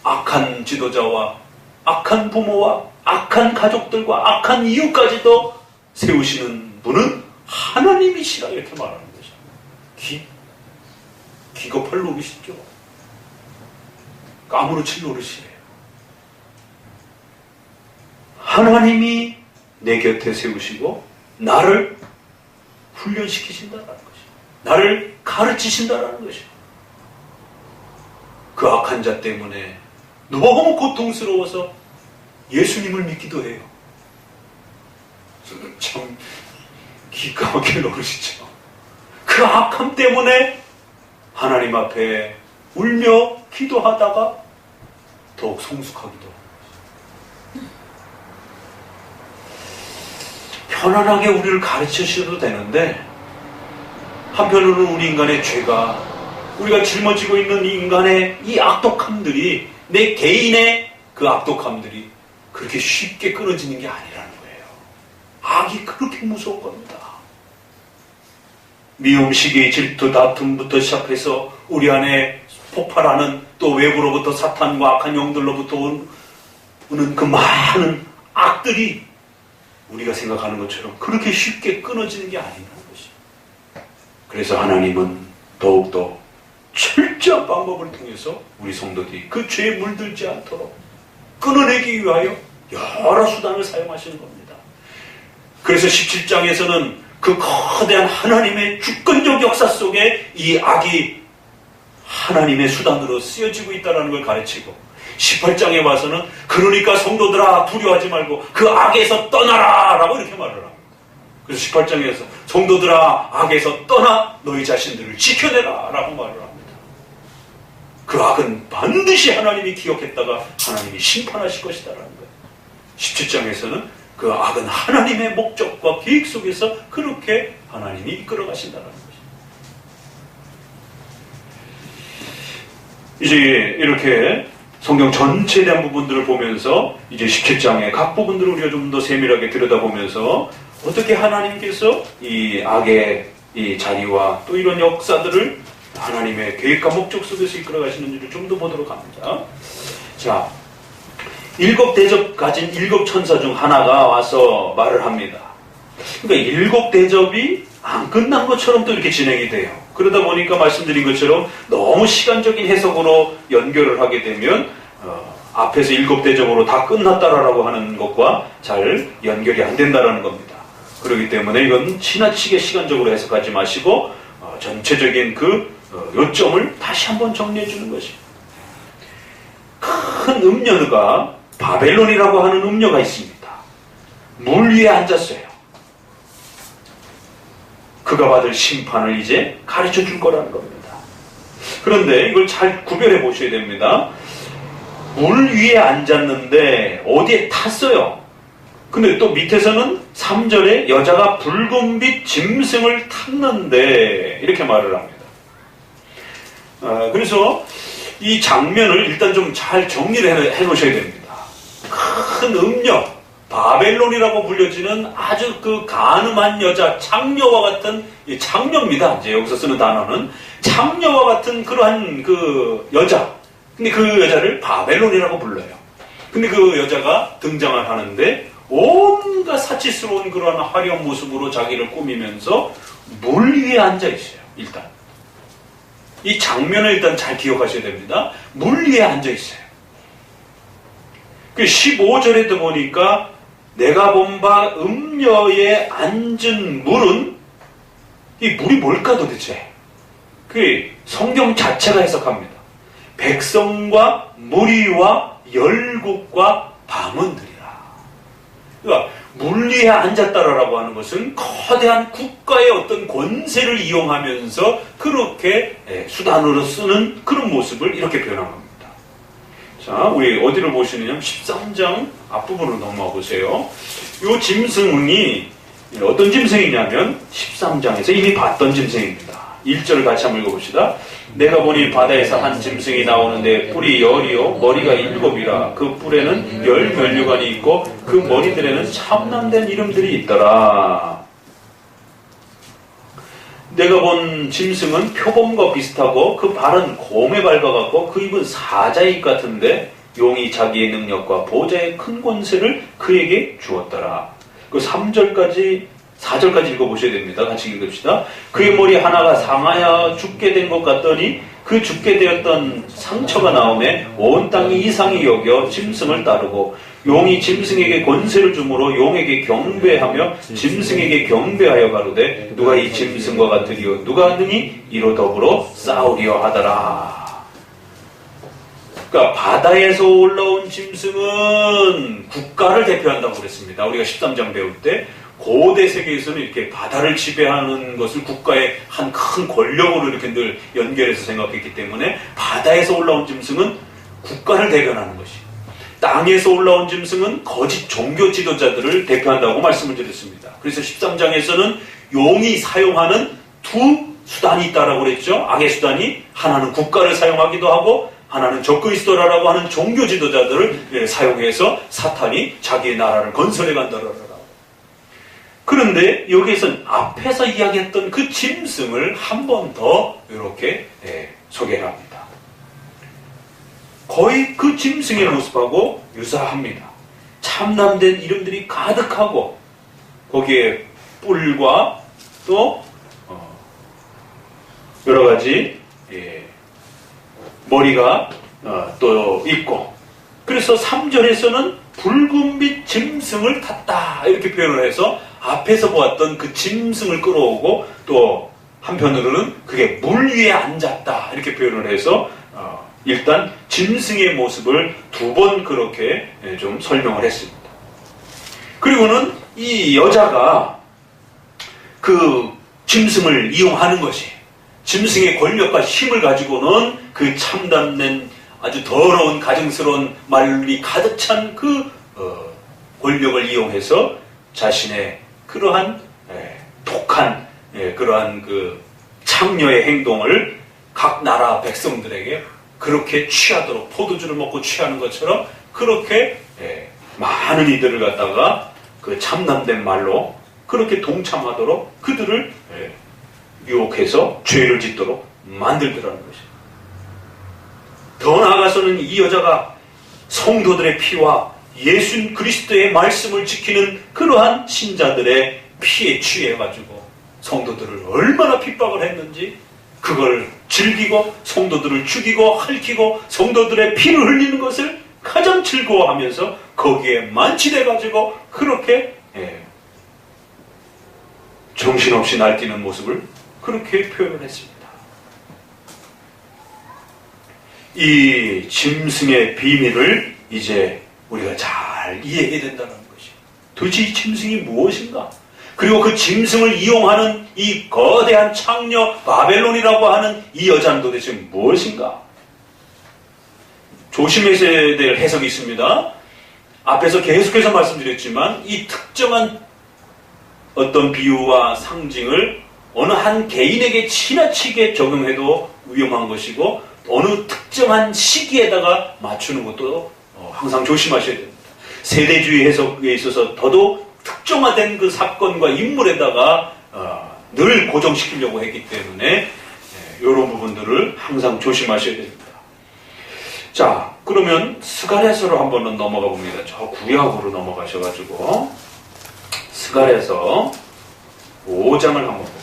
악한 지도자와 악한 부모와 악한 가족들과 악한 이웃까지도 세우시는 분은 하나님이시라 이렇게 말하는 것이에요. 기겁할 노릇이죠. 까무러칠 노릇이에요. 하나님이 내 곁에 세우시고 나를 훈련시키신다는 것이에요. 나를 가르치신다는 것이에요. 그 악한 자 때문에 너무 고통스러워서 예수님을 믿기도 해요. 참 기가 막힐 노릇이죠. 그 악함 때문에 하나님 앞에 울며 기도하다가 더욱 성숙하기도 합니다. 편안하게 우리를 가르쳐 주셔도 되는데 한편으로는 우리 인간의 죄가, 우리가 짊어지고 있는 이 인간의 이 악독함들이, 내 개인의 그 악독함들이 그렇게 쉽게 끊어지는 게 아니라는 거예요. 악이 그렇게 무서운 겁니다. 미움, 시기, 질투, 다툼부터 시작해서 우리 안에 폭발하는, 또 외부로부터 사탄과 악한 영들로부터 온 그 많은 악들이 우리가 생각하는 것처럼 그렇게 쉽게 끊어지는 게 아니라는 것이. 그래서 하나님은 더욱더 철저한 방법을 통해서 우리 성도들이 그 죄에 물들지 않도록 끊어내기 위하여 여러 수단을 사용하시는 겁니다. 그래서 17장에서는 그 거대한 하나님의 주권적 역사 속에 이 악이 하나님의 수단으로 쓰여지고 있다는 걸 가르치고, 18장에 와서는 그러니까 성도들아 두려워하지 말고 그 악에서 떠나라 라고 이렇게 말을 합니다. 그래서 18장에서 성도들아 악에서 떠나 너희 자신들을 지켜내라 라고 말을 합니다. 그 악은 반드시 하나님이 기억했다가 하나님이 심판하실 것이다라는 거예요. 17장에서는 그 악은 하나님의 목적과 계획 속에서 그렇게 하나님이 이끌어 가신다는 거죠. 이제 이렇게 성경 전체에 대한 부분들을 보면서 이제 17장의 각 부분들을 우리가 좀 더 세밀하게 들여다보면서 어떻게 하나님께서 이 악의 이 자리와 또 이런 역사들을 하나님의 계획과 목적 속에서 이끌어 가시는지를 좀 더 보도록 합니다. 자, 7 대접 가진 7 천사 중 하나가 와서 말을 합니다. 그러니까 7 대접이 안 끝난 것처럼 또 이렇게 진행이 돼요. 그러다 보니까 말씀드린 것처럼 너무 시간적인 해석으로 연결을 하게 되면 앞에서 7 대접으로 다 끝났다라고 하는 것과 잘 연결이 안 된다라는 겁니다. 그렇기 때문에 이건 지나치게 시간적으로 해석하지 마시고 전체적인 그 요점을 다시 한번 정리해 주는 것입니다. 큰 음녀가 바벨론이라고 하는 음녀가 있습니다. 물 위에 앉았어요. 그가 받을 심판을 이제 가르쳐 줄 거라는 겁니다. 그런데 이걸 잘 구별해 보셔야 됩니다. 물 위에 앉았는데 어디에 탔어요. 근데 또 밑에서는 3절에 여자가 붉은빛 짐승을 탔는데 이렇게 말을 합니다. 그래서 이 장면을 일단 좀 잘 정리를 해 놓으셔야 됩니다. 큰 음녀, 바벨론이라고 불려지는 아주 그 가늠한 여자, 창녀와 같은, 창녀입니다. 이제 여기서 쓰는 단어는 창녀와 같은 그러한 그 여자. 근데 그 여자를 바벨론이라고 불러요. 근데 그 여자가 등장을 하는데 온갖 사치스러운 그러한 화려한 모습으로 자기를 꾸미면서 물 위에 앉아 있어요. 일단 이 장면을 일단 잘 기억하셔야 됩니다. 물 위에 앉아 있어요. 그 15절에도 보니까 내가 본 바 음녀에 앉은 물은, 이 물이 뭘까 도대체? 그 성경 자체가 해석합니다. 백성과 무리와 열국과 방언들이라. 그러니까 물 위에 앉았다라고 하는 것은 거대한 국가의 어떤 권세를 이용하면서 그렇게 수단으로 쓰는 그런 모습을 이렇게 표현한 겁니다. 자, 우리 어디를 보시느냐면 13장 앞부분으로 넘어가 보세요. 이 짐승이 어떤 짐승이냐면 13장에서 이미 봤던 짐승입니다. 1절을 같이 한번 읽어봅시다. 내가 보니 바다에서 한 짐승이 나오는데 뿔이 10이요 머리가 7이라. 그 뿔에는 10 면류관이 있고 그 머리들에는 참남된 이름들이 있더라. 내가 본 짐승은 표범과 비슷하고 그 발은 곰의 발과 같고 그 입은 사자의 입 같은데 용이 자기의 능력과 보좌의 큰 권세를 그에게 주었더라. 그 3절까지 4절까지 읽어보셔야 됩니다. 같이 읽읍시다. 그의 머리 하나가 상하여 죽게 된 것 같더니 그 죽게 되었던 상처가 나오매 온 땅이 이상히 여겨 짐승을 따르고 용이 짐승에게 권세를 주므로 용에게 경배하며 짐승에게 경배하여 가로되 누가 이 짐승과 같으리요 누가 능히 이로 더불어 싸우리요 하더라. 그러니까 바다에서 올라온 짐승은 국가를 대표한다고 그랬습니다. 우리가 13장 배울 때 고대 세계에서는 이렇게 바다를 지배하는 것을 국가의 한 큰 권력으로 이렇게 늘 연결해서 생각했기 때문에 바다에서 올라온 짐승은 국가를 대변하는 것이, 땅에서 올라온 짐승은 거짓 종교 지도자들을 대표한다고 말씀을 드렸습니다. 그래서 13장에서는 용이 사용하는 두 수단이 있다라고 그랬죠. 악의 수단이 하나는 국가를 사용하기도 하고 하나는 적그리스도라고 하는 종교 지도자들을 사용해서 사탄이 자기의 나라를 건설해 간다라고. 그런데 여기에서는 앞에서 이야기했던 그 짐승을 한 번 더 이렇게 소개를 합니다. 거의 그 짐승의 모습하고 유사합니다. 참남된 이름들이 가득하고 거기에 뿔과 또 여러 가지 머리가 또 있고, 그래서 3절에서는 붉은빛 짐승을 탔다 이렇게 표현을 해서 앞에서 보았던 그 짐승을 끌어오고, 또 한편으로는 그게 물 위에 앉았다 이렇게 표현을 해서 일단 짐승의 모습을 두 번 그렇게 좀 설명을 했습니다. 그리고는 이 여자가 그 짐승을 이용하는 것이, 짐승의 권력과 힘을 가지고는 그 참담된 아주 더러운 가증스러운 말이 가득 찬 그 권력을 이용해서 자신의 그러한 독한 그러한 그 창녀의 행동을 각 나라 백성들에게 그렇게 취하도록, 포도주를 먹고 취하는 것처럼 그렇게 많은 이들을 갖다가 그 참남된 말로 그렇게 동참하도록 그들을 유혹해서 죄를 짓도록 만들더라는 것입니다. 더 나아가서는 이 여자가 성도들의 피와 예수 그리스도의 말씀을 지키는 그러한 신자들의 피에 취해가지고 성도들을 얼마나 핍박을 했는지 그걸 즐기고 성도들을 죽이고 핥히고 성도들의 피를 흘리는 것을 가장 즐거워하면서 거기에 만취돼가지고 그렇게 정신없이 날뛰는 모습을 그렇게 표현을 했습니다. 이 짐승의 비밀을 이제 우리가 잘 이해해야 된다는 것이, 도대체 이 짐승이 무엇인가? 그리고 그 짐승을 이용하는 이 거대한 창녀 바벨론이라고 하는 이 여자는 도대체 무엇인가? 조심해야 될 해석이 있습니다. 앞에서 계속해서 말씀드렸지만 이 특정한 어떤 비유와 상징을 어느 한 개인에게 지나치게 적용해도 위험한 것이고, 어느 특정한 시기에다가 맞추는 것도 항상 조심하셔야 됩니다. 세대주의 해석에 있어서 더더욱 특정화된 그 사건과 인물에다가 늘 고정시키려고 했기 때문에 이런 부분들을 항상 조심하셔야 됩니다. 자, 그러면 스가랴서로 한번 넘어가 봅니다. 저 구약으로 넘어가셔가지고 스가랴서 5장을 한번 봅니다.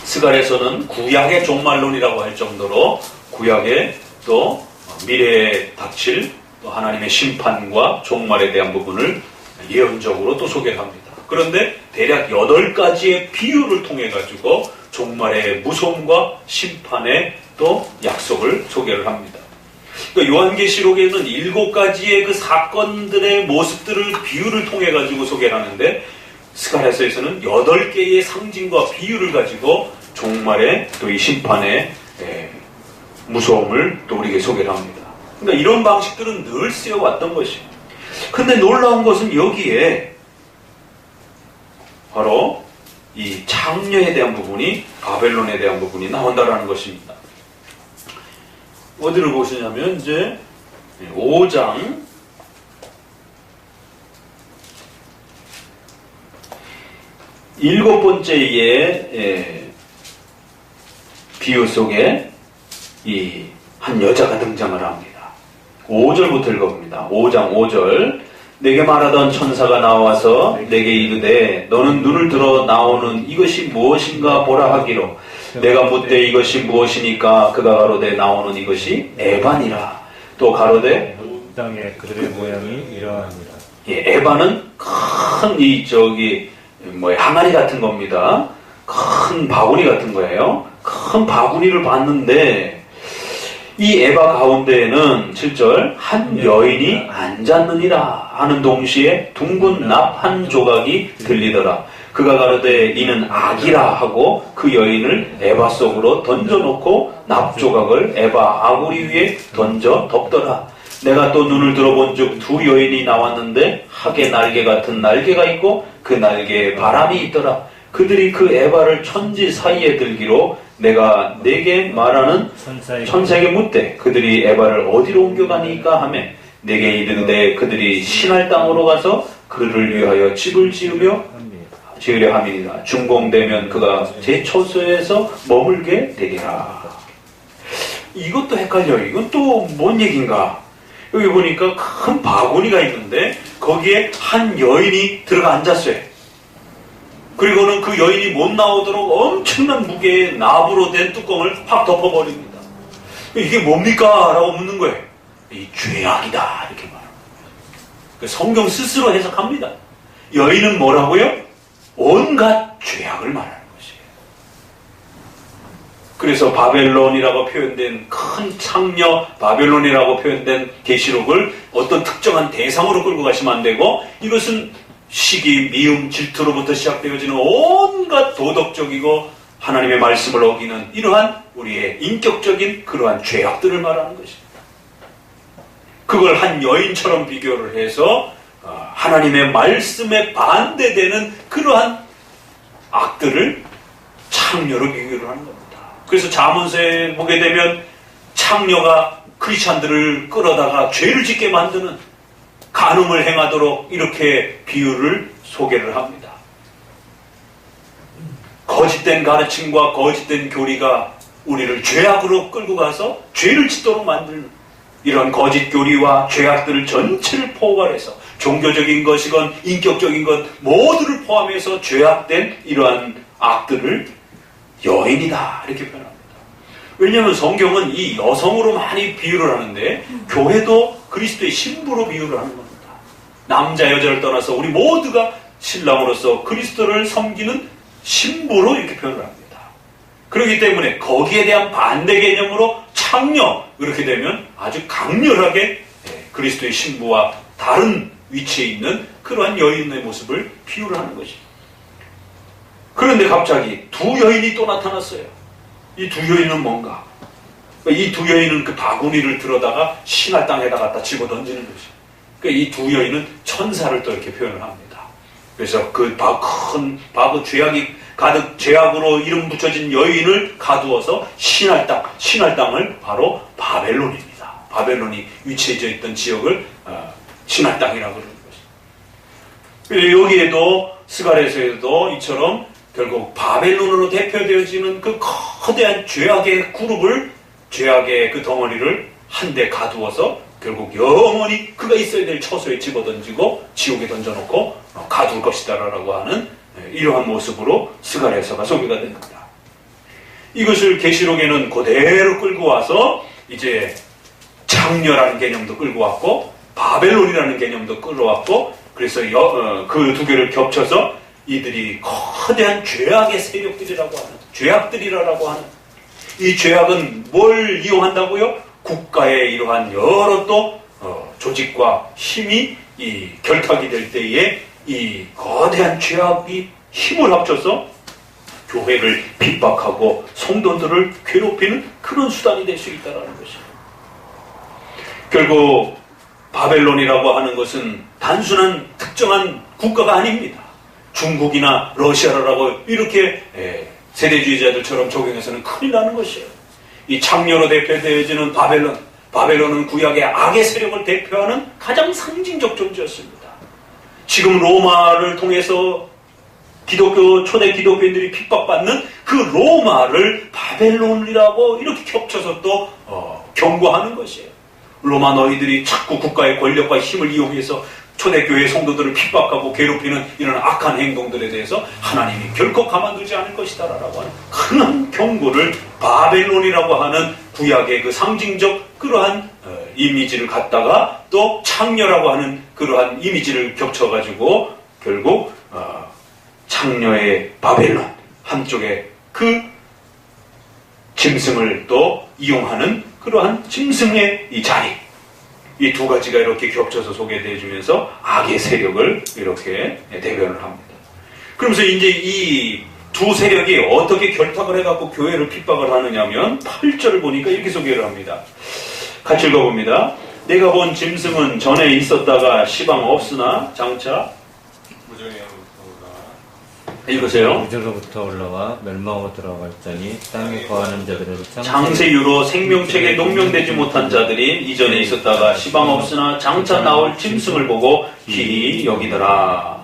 스가랴서는 구약의 종말론이라고 할 정도로 구약의 또 미래에 닥칠 또 하나님의 심판과 종말에 대한 부분을 예언적으로 또 소개를 합니다. 그런데 대략 8가지의 비유를 통해 가지고 종말의 무서움과 심판의 또 약속을 소개를 합니다. 그러니까 요한계시록에는 7가지의 그 사건들의 모습들을 비유를 통해 가지고 소개를 하는데, 스가랴서에서는 8개의 상징과 비유를 가지고 종말의 또 이 심판의 무서움을 또 우리에게 소개를 합니다. 그러니까 이런 방식들은 늘 쓰여왔던 것입니다. 근데 놀라운 것은 여기에 바로 이 창녀에 대한 부분이, 바벨론에 대한 부분이 나온다라는 것입니다. 어디를 보시냐면 이제 5장 7번째의 비유 속에 이 한 여자가 등장을 합니다. 5절부터 읽어봅니다. 5장 5절. 내게 말하던 천사가 나와서 내게 이르되 너는 눈을 들어 나오는 이것이 무엇인가 보라 하기로, 내가 묻되 이것이 무엇이니까 그가 가로되 나오는 이것이 에반이라. 또 가로되 땅에 그들의 모양이 이러하니라. 에반은 큰 항아리 같은 겁니다. 큰 바구니 같은 거예요. 큰 바구니를 봤는데 이 에바 가운데에는 7절 한 여인이 앉았느니라 하는 동시에 둥근 납 한 조각이 들리더라. 그가 가로되 이는 악이라 하고 그 여인을 에바 속으로 던져놓고 납 조각을 에바 아구리 위에 던져 덮더라. 내가 또 눈을 들어본 즉 두 여인이 나왔는데 학의 날개 같은 날개가 있고 그 날개에 바람이 있더라. 그들이 그 에바를 천지 사이에 들기로 내가 내게 말하는 천사에게 묻되 그들이 에바를 어디로 옮겨가니까 하며 내게 이르되 그들이 신할 땅으로 가서 그를 위하여 집을 지으며 지으려 함이니라. 준공되면 그가 제 처소에서 머물게 되리라. 이것도 헷갈려요. 이건 또 뭔 얘기인가? 여기 보니까 큰 바구니가 있는데 거기에 한 여인이 들어가 앉았어요. 그리고는 그 여인이 못 나오도록 엄청난 무게의 나무로 된 뚜껑을 확 덮어버립니다. 이게 뭡니까? 라고 묻는 거예요. 이 죄악이다 이렇게 말합니다. 성경 스스로 해석합니다. 여인은 뭐라고요? 온갖 죄악을 말하는 것이에요. 그래서 바벨론이라고 표현된 큰 창녀, 바벨론이라고 표현된 계시록을 어떤 특정한 대상으로 끌고 가시면 안 되고, 이것은 시기, 미움, 질투로부터 시작되어지는 온갖 도덕적이고 하나님의 말씀을 어기는 이러한 우리의 인격적인 그러한 죄악들을 말하는 것입니다. 그걸 한 여인처럼 비교를 해서 하나님의 말씀에 반대되는 그러한 악들을 창녀로 비교를 하는 겁니다. 그래서 잠언서에 보게 되면 창녀가 크리스찬들을 끌어다가 죄를 짓게 만드는, 간음을 행하도록 이렇게 비유를 소개를 합니다. 거짓된 가르침과 거짓된 교리가 우리를 죄악으로 끌고 가서 죄를 짓도록 만드는 이런 거짓 교리와 죄악들을 전체를 포괄해서 종교적인 것이건 인격적인 것 모두를 포함해서 죄악된 이러한 악들을 여인이다 이렇게 표현합니다. 왜냐하면 성경은 이 여성으로 많이 비유를 하는데 교회도 그리스도의 신부로 비유를 하는 겁니다. 남자 여자를 떠나서 우리 모두가 신랑으로서 그리스도를 섬기는 신부로 이렇게 표현을 합니다. 그렇기 때문에 거기에 대한 반대 개념으로 창녀 이렇게 되면 아주 강렬하게 그리스도의 신부와 다른 위치에 있는 그러한 여인의 모습을 비유를 하는 것입니다. 그런데 갑자기 두 여인이 또 나타났어요. 이 두 여인은 뭔가? 이 두 여인은 그 바구니를 들어다가 신할 땅에다 갖다 집어 던지는 것이죠. 그러니까 이 두 여인은 천사를 또 이렇게 표현을 합니다. 그래서 그 큰 죄악이 가득 죄악으로 이름 붙여진 여인을 가두어서 신할 땅을 바로 바벨론입니다. 바벨론이 위치해져 있던 지역을 신할 땅이라고 그러는 것입니다. 여기에도 스가랴서에도 이처럼 결국 바벨론으로 대표되어지는 그 거대한 죄악의 그룹을, 죄악의 그 덩어리를 한데 가두어서 결국 영원히 그가 있어야 될 처소에 집어던지고 지옥에 던져놓고 가둘 것이다라고 하는 이러한 모습으로 스가랴서가 소개가 됩니다. 이것을 계시록에는 그대로 끌고 와서 이제 창녀라는 개념도 끌고 왔고 바벨론이라는 개념도 끌어왔고, 그래서 그 두 개를 겹쳐서 이들이 거대한 죄악의 세력들이라고 하는, 죄악들이라고 하는, 이 죄악은 뭘 이용한다고요? 국가의 이러한 여러 또 조직과 힘이 이 결탁이 될 때에 이 거대한 죄악이 힘을 합쳐서 교회를 핍박하고 성도들을 괴롭히는 그런 수단이 될 수 있다는 것입니다. 결국 바벨론이라고 하는 것은 단순한 특정한 국가가 아닙니다. 중국이나 러시아라고 이렇게 세대주의자들처럼 적용해서는 큰일 나는 것이에요. 이 창녀로 대표되어지는 바벨론은 구약의 악의 세력을 대표하는 가장 상징적 존재였습니다. 지금 로마를 통해서 초대 기독교인들이 핍박받는 그 로마를 바벨론이라고 이렇게 겹쳐서 또 경고하는 것이에요. 로마 너희들이 자꾸 국가의 권력과 힘을 이용해서 초대교회 성도들을 핍박하고 괴롭히는 이런 악한 행동들에 대해서 하나님이 결코 가만두지 않을 것이다 라고 하는 큰 경고를 바벨론이라고 하는 구약의 그 상징적 그러한 이미지를 갖다가 또 창녀라고 하는 그러한 이미지를 겹쳐가지고 결국 창녀의 바벨론 한쪽에 그 짐승을 또 이용하는 그러한 짐승의 이 자리, 이 두 가지가 이렇게 겹쳐서 소개되어지면서 악의 세력을 이렇게 대변을 합니다. 그러면서 이제 이 두 세력이 어떻게 결탁을 해갖고 교회를 핍박을 하느냐면 8절을 보니까 이렇게 소개를 합니다. 같이 읽어봅니다. 내가 본 짐승은 전에 있었다가 시방 없으나 장차 읽으세요. 우주로부터 올라와 멸망으로 들어갈자니 땅에 거하는 자들은 장세유로 생명책에 농명되지 못한 자들이 이전에 있었다가 시방 없으나 장차 나올 짐승을 보고 기이 여기더라.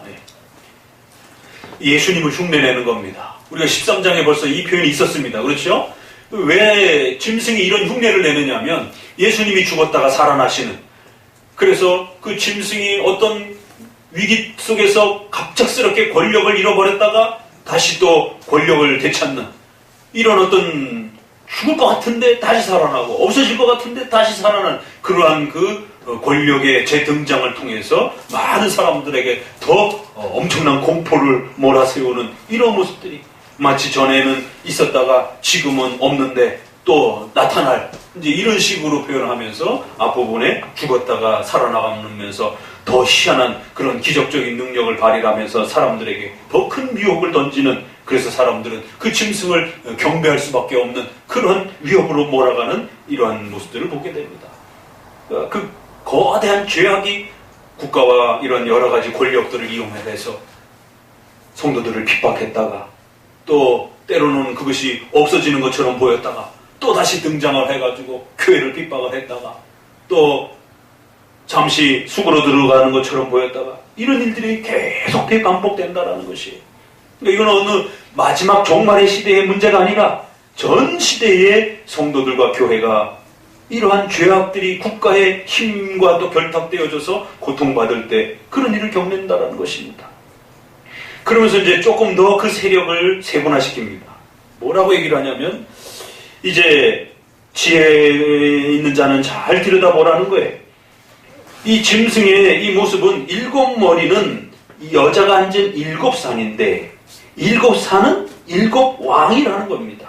예수님을 흉내내는 겁니다. 우리가 13장에 벌써 이 표현이 있었습니다. 그렇죠? 왜 짐승이 이런 흉내를 내느냐면 예수님이 죽었다가 살아나시는, 그래서 그 짐승이 어떤 위기 속에서 갑작스럽게 권력을 잃어버렸다가 다시 또 권력을 되찾는, 이런 어떤 죽을 것 같은데 다시 살아나고 없어질 것 같은데 다시 살아나는 그러한 그 권력의 재등장을 통해서 많은 사람들에게 더 엄청난 공포를 몰아세우는 이런 모습들이 마치 전에는 있었다가 지금은 없는데 또 나타날, 이제 이런 식으로 표현을 하면서 앞부분에 죽었다가 살아나가면서 더 희한한 그런 기적적인 능력을 발휘하면서 사람들에게 더 큰 미혹을 던지는, 그래서 사람들은 그 짐승을 경배할 수밖에 없는 그런 위협으로 몰아가는 이러한 모습들을 보게 됩니다. 그 거대한 죄악이 국가와 이런 여러 가지 권력들을 이용해서 성도들을 핍박했다가 또 때로는 그것이 없어지는 것처럼 보였다가 또 다시 등장을 해가지고 교회를 핍박을 했다가 또 잠시 수그러 들어가는 것처럼 보였다가 이런 일들이 계속 반복된다라는 것이, 그러니까 이건 어느 마지막 종말의 시대의 문제가 아니라 전 시대의 성도들과 교회가 이러한 죄악들이 국가의 힘과 또 결탁되어져서 고통받을 때 그런 일을 겪는다라는 것입니다. 그러면서 이제 조금 더 그 세력을 세분화시킵니다. 뭐라고 얘기를 하냐면 이제 지혜 있는 자는 잘 들여다보라는 거예요. 이 짐승의 이 모습은 7머리는 이 여자가 앉은 7산인데 7산은 7왕이라는 겁니다.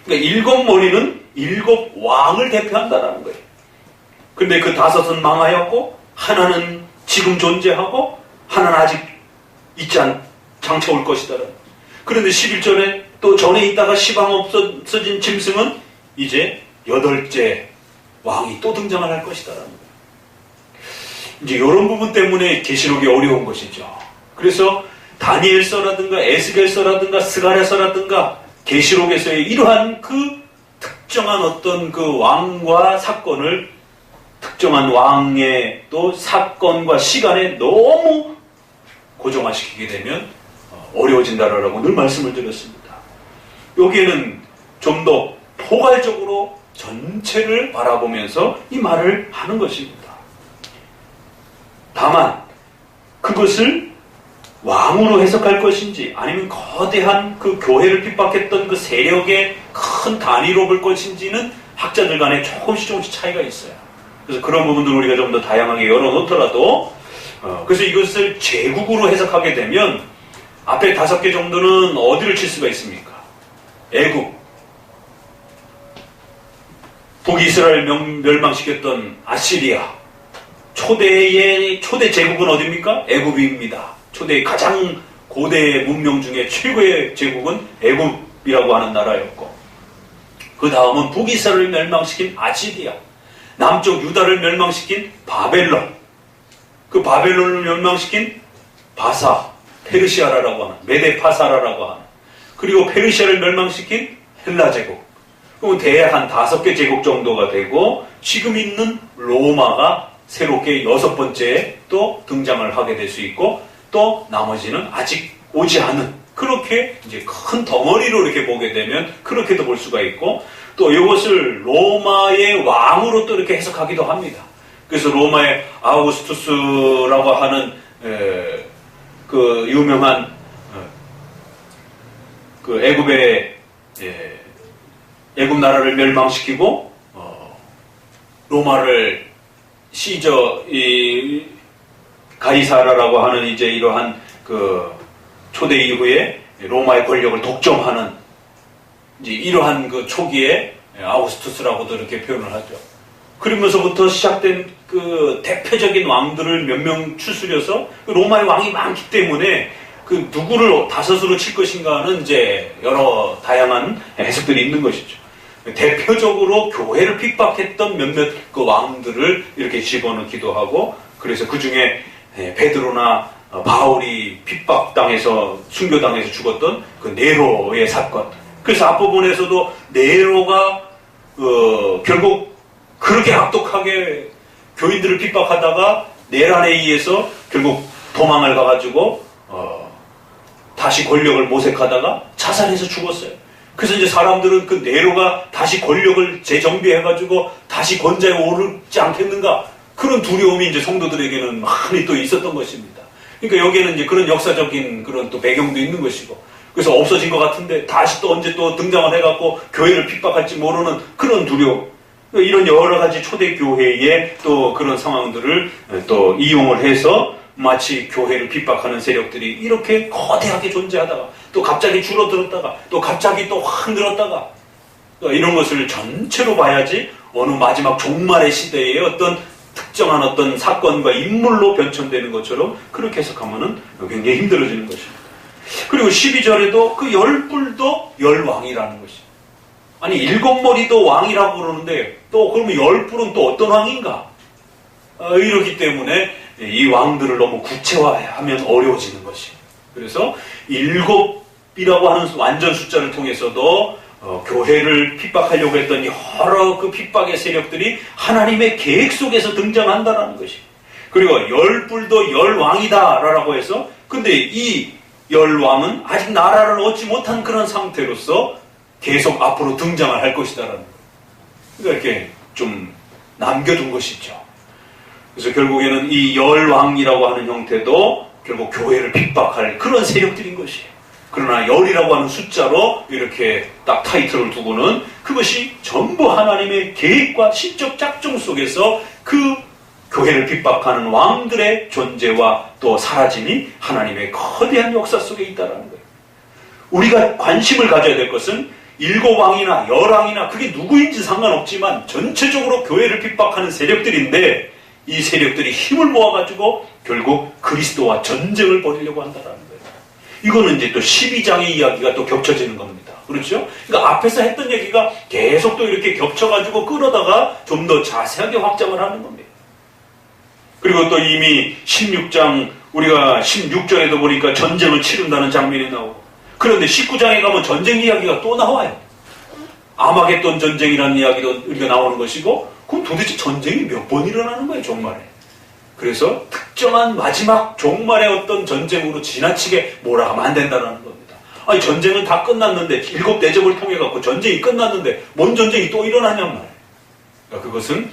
그러니까 7머리는 7왕을 대표한다는 거예요. 근데 그 5은 망하였고 하나는 지금 존재하고 하나는 아직 장차 올 것이다. 그런데 11절에 또 전에 있다가 시방 없어진 짐승은 이제 8째 왕이 또 등장을 할 것이다라는 거예요. 이제 이런 부분 때문에 계시록이 어려운 것이죠. 그래서 다니엘서라든가 에스겔서라든가 스가랴서라든가 계시록에서의 이러한 그 특정한 어떤 그 왕과 사건을, 특정한 왕의 또 사건과 시간에 너무 고정화시키게 되면 어려워진다라고 늘 말씀을 드렸습니다. 여기에는 좀 더 포괄적으로 전체를 바라보면서 이 말을 하는 것입니다. 다만 그것을 왕으로 해석할 것인지 아니면 거대한 그 교회를 핍박했던 그 세력의 큰 단위로 볼 것인지는 학자들 간에 조금씩 차이가 있어요. 그래서 그런 부분들을 우리가 좀 더 다양하게 열어놓더라도 그래서 이것을 제국으로 해석하게 되면 앞에 5개 정도는 어디를 칠 수가 있습니까? 애굽, 북이스라엘 멸망시켰던 아시리아, 초대 제국은 어디입니까? 애굽입니다. 초대의 가장 고대 문명 중에 최고의 제국은 애굽이라고 하는 나라였고, 그 다음은 북이스라엘을 멸망시킨 아시리아, 남쪽 유다를 멸망시킨 바벨론, 그 바벨론을 멸망시킨 바사, 페르시아라라고 하는, 메데파사라라고 하는, 그리고 페르시아를 멸망시킨 헬라 제국. 그럼 대략 한 5개 제국 정도가 되고, 지금 있는 로마가 새롭게 6번째에 또 등장을 하게 될 수 있고, 또 나머지는 아직 오지 않은, 그렇게 이제 큰 덩어리로 이렇게 보게 되면 그렇게도 볼 수가 있고, 또 이것을 로마의 왕으로 또 이렇게 해석하기도 합니다. 그래서 로마의 아우구스투스라고 하는 그 유명한 그 애굽의 애굽 나라를 멸망시키고 로마를 시저 이 가이사라라고 하는 이제 이러한 그 초대 이후에 로마의 권력을 독점하는 이제 이러한 그 초기에 아우구스투스라고도 이렇게 표현을 하죠. 그러면서부터 시작된 그 대표적인 왕들을 몇 명 추스려서 로마의 왕이 많기 때문에 그 누구를 5으로 칠 것인가는 이제 여러 다양한 해석들이 있는 것이죠. 대표적으로 교회를 핍박했던 몇몇 그 왕들을 이렇게 집어넣기도 하고, 그래서 그 중에 베드로나 바울이 핍박당해서 순교당해서 죽었던 그 네로의 사건. 그래서 앞부분에서도 네로가 결국 그렇게 악독하게 교인들을 핍박하다가 내란에 의해서 결국 도망을 가가지고 다시 권력을 모색하다가 자살해서 죽었어요. 그래서 이제 사람들은 그 네로가 다시 권력을 재정비해가지고 다시 권좌에 오르지 않겠는가, 그런 두려움이 이제 성도들에게는 많이 또 있었던 것입니다. 그러니까 여기에는 이제 그런 역사적인 그런 또 배경도 있는 것이고, 그래서 없어진 것 같은데 다시 또 언제 또 등장을 해갖고 교회를 핍박할지 모르는 그런 두려움, 이런 여러 가지 초대교회의 또 그런 상황들을 또 이용을 해서 마치 교회를 핍박하는 세력들이 이렇게 거대하게 존재하다가 또 갑자기 줄어들었다가 또 갑자기 또 확 늘었다가, 이런 것을 전체로 봐야지 어느 마지막 종말의 시대의 어떤 특정한 어떤 사건과 인물로 변천되는 것처럼 그렇게 해석하면은 굉장히 힘들어지는 것입니다. 그리고 12절에도 그 열뿔도 열왕이라는 것이, 아니 일곱 머리도 왕이라고 그러는데 또 그러면 열뿔은 또 어떤 왕인가? 이렇기 때문에 이 왕들을 너무 구체화하면 어려워지는 것이. 그래서 일곱이라고 하는 완전 숫자를 통해서도 교회를 핍박하려고 했던 여러 그 핍박의 세력들이 하나님의 계획 속에서 등장한다는 것이. 그리고 열뿔도 열왕이다라고 해서, 근데 이 열왕은 아직 나라를 얻지 못한 그런 상태로서 계속 앞으로 등장을 할 것이다라는 거예요. 그러니까 이렇게 좀 남겨둔 것이죠. 그래서 결국에는 이 열왕이라고 하는 형태도 결국 교회를 핍박할 그런 세력들인 것이에요. 그러나 열이라고 하는 숫자로 이렇게 딱 타이틀을 두고는 그것이 전부 하나님의 계획과 신적 작정 속에서 그 교회를 핍박하는 왕들의 존재와 또 사라짐이 하나님의 거대한 역사 속에 있다는 거예요. 우리가 관심을 가져야 될 것은 일곱 왕이나 열왕이나 그게 누구인지 상관없지만 전체적으로 교회를 핍박하는 세력들인데, 이 세력들이 힘을 모아가지고 결국 그리스도와 전쟁을 벌이려고 한다는 거예요. 이거는 이제 또 12장의 이야기가 또 겹쳐지는 겁니다. 그렇죠? 그러니까 앞에서 했던 얘기가 계속 또 이렇게 겹쳐가지고 끌어다가 좀 더 자세하게 확장을 하는 겁니다. 그리고 또 이미 16장, 우리가 16절에도 보니까 전쟁을 치른다는 장면이 나오고, 그런데 19장에 가면 전쟁 이야기가 또 나와요. 아마겟돈 전쟁이라는 이야기도 우리가 나오는 것이고, 그럼 도대체 전쟁이 몇 번 일어나는 거예요, 종말에. 그래서 특정한 마지막 종말의 어떤 전쟁으로 지나치게 몰아가면 안 된다는 겁니다. 아니, 전쟁은 다 끝났는데, 7 대접을 통해갖고 전쟁이 끝났는데, 뭔 전쟁이 또 일어나냔 말이에요. 그러니까 그것은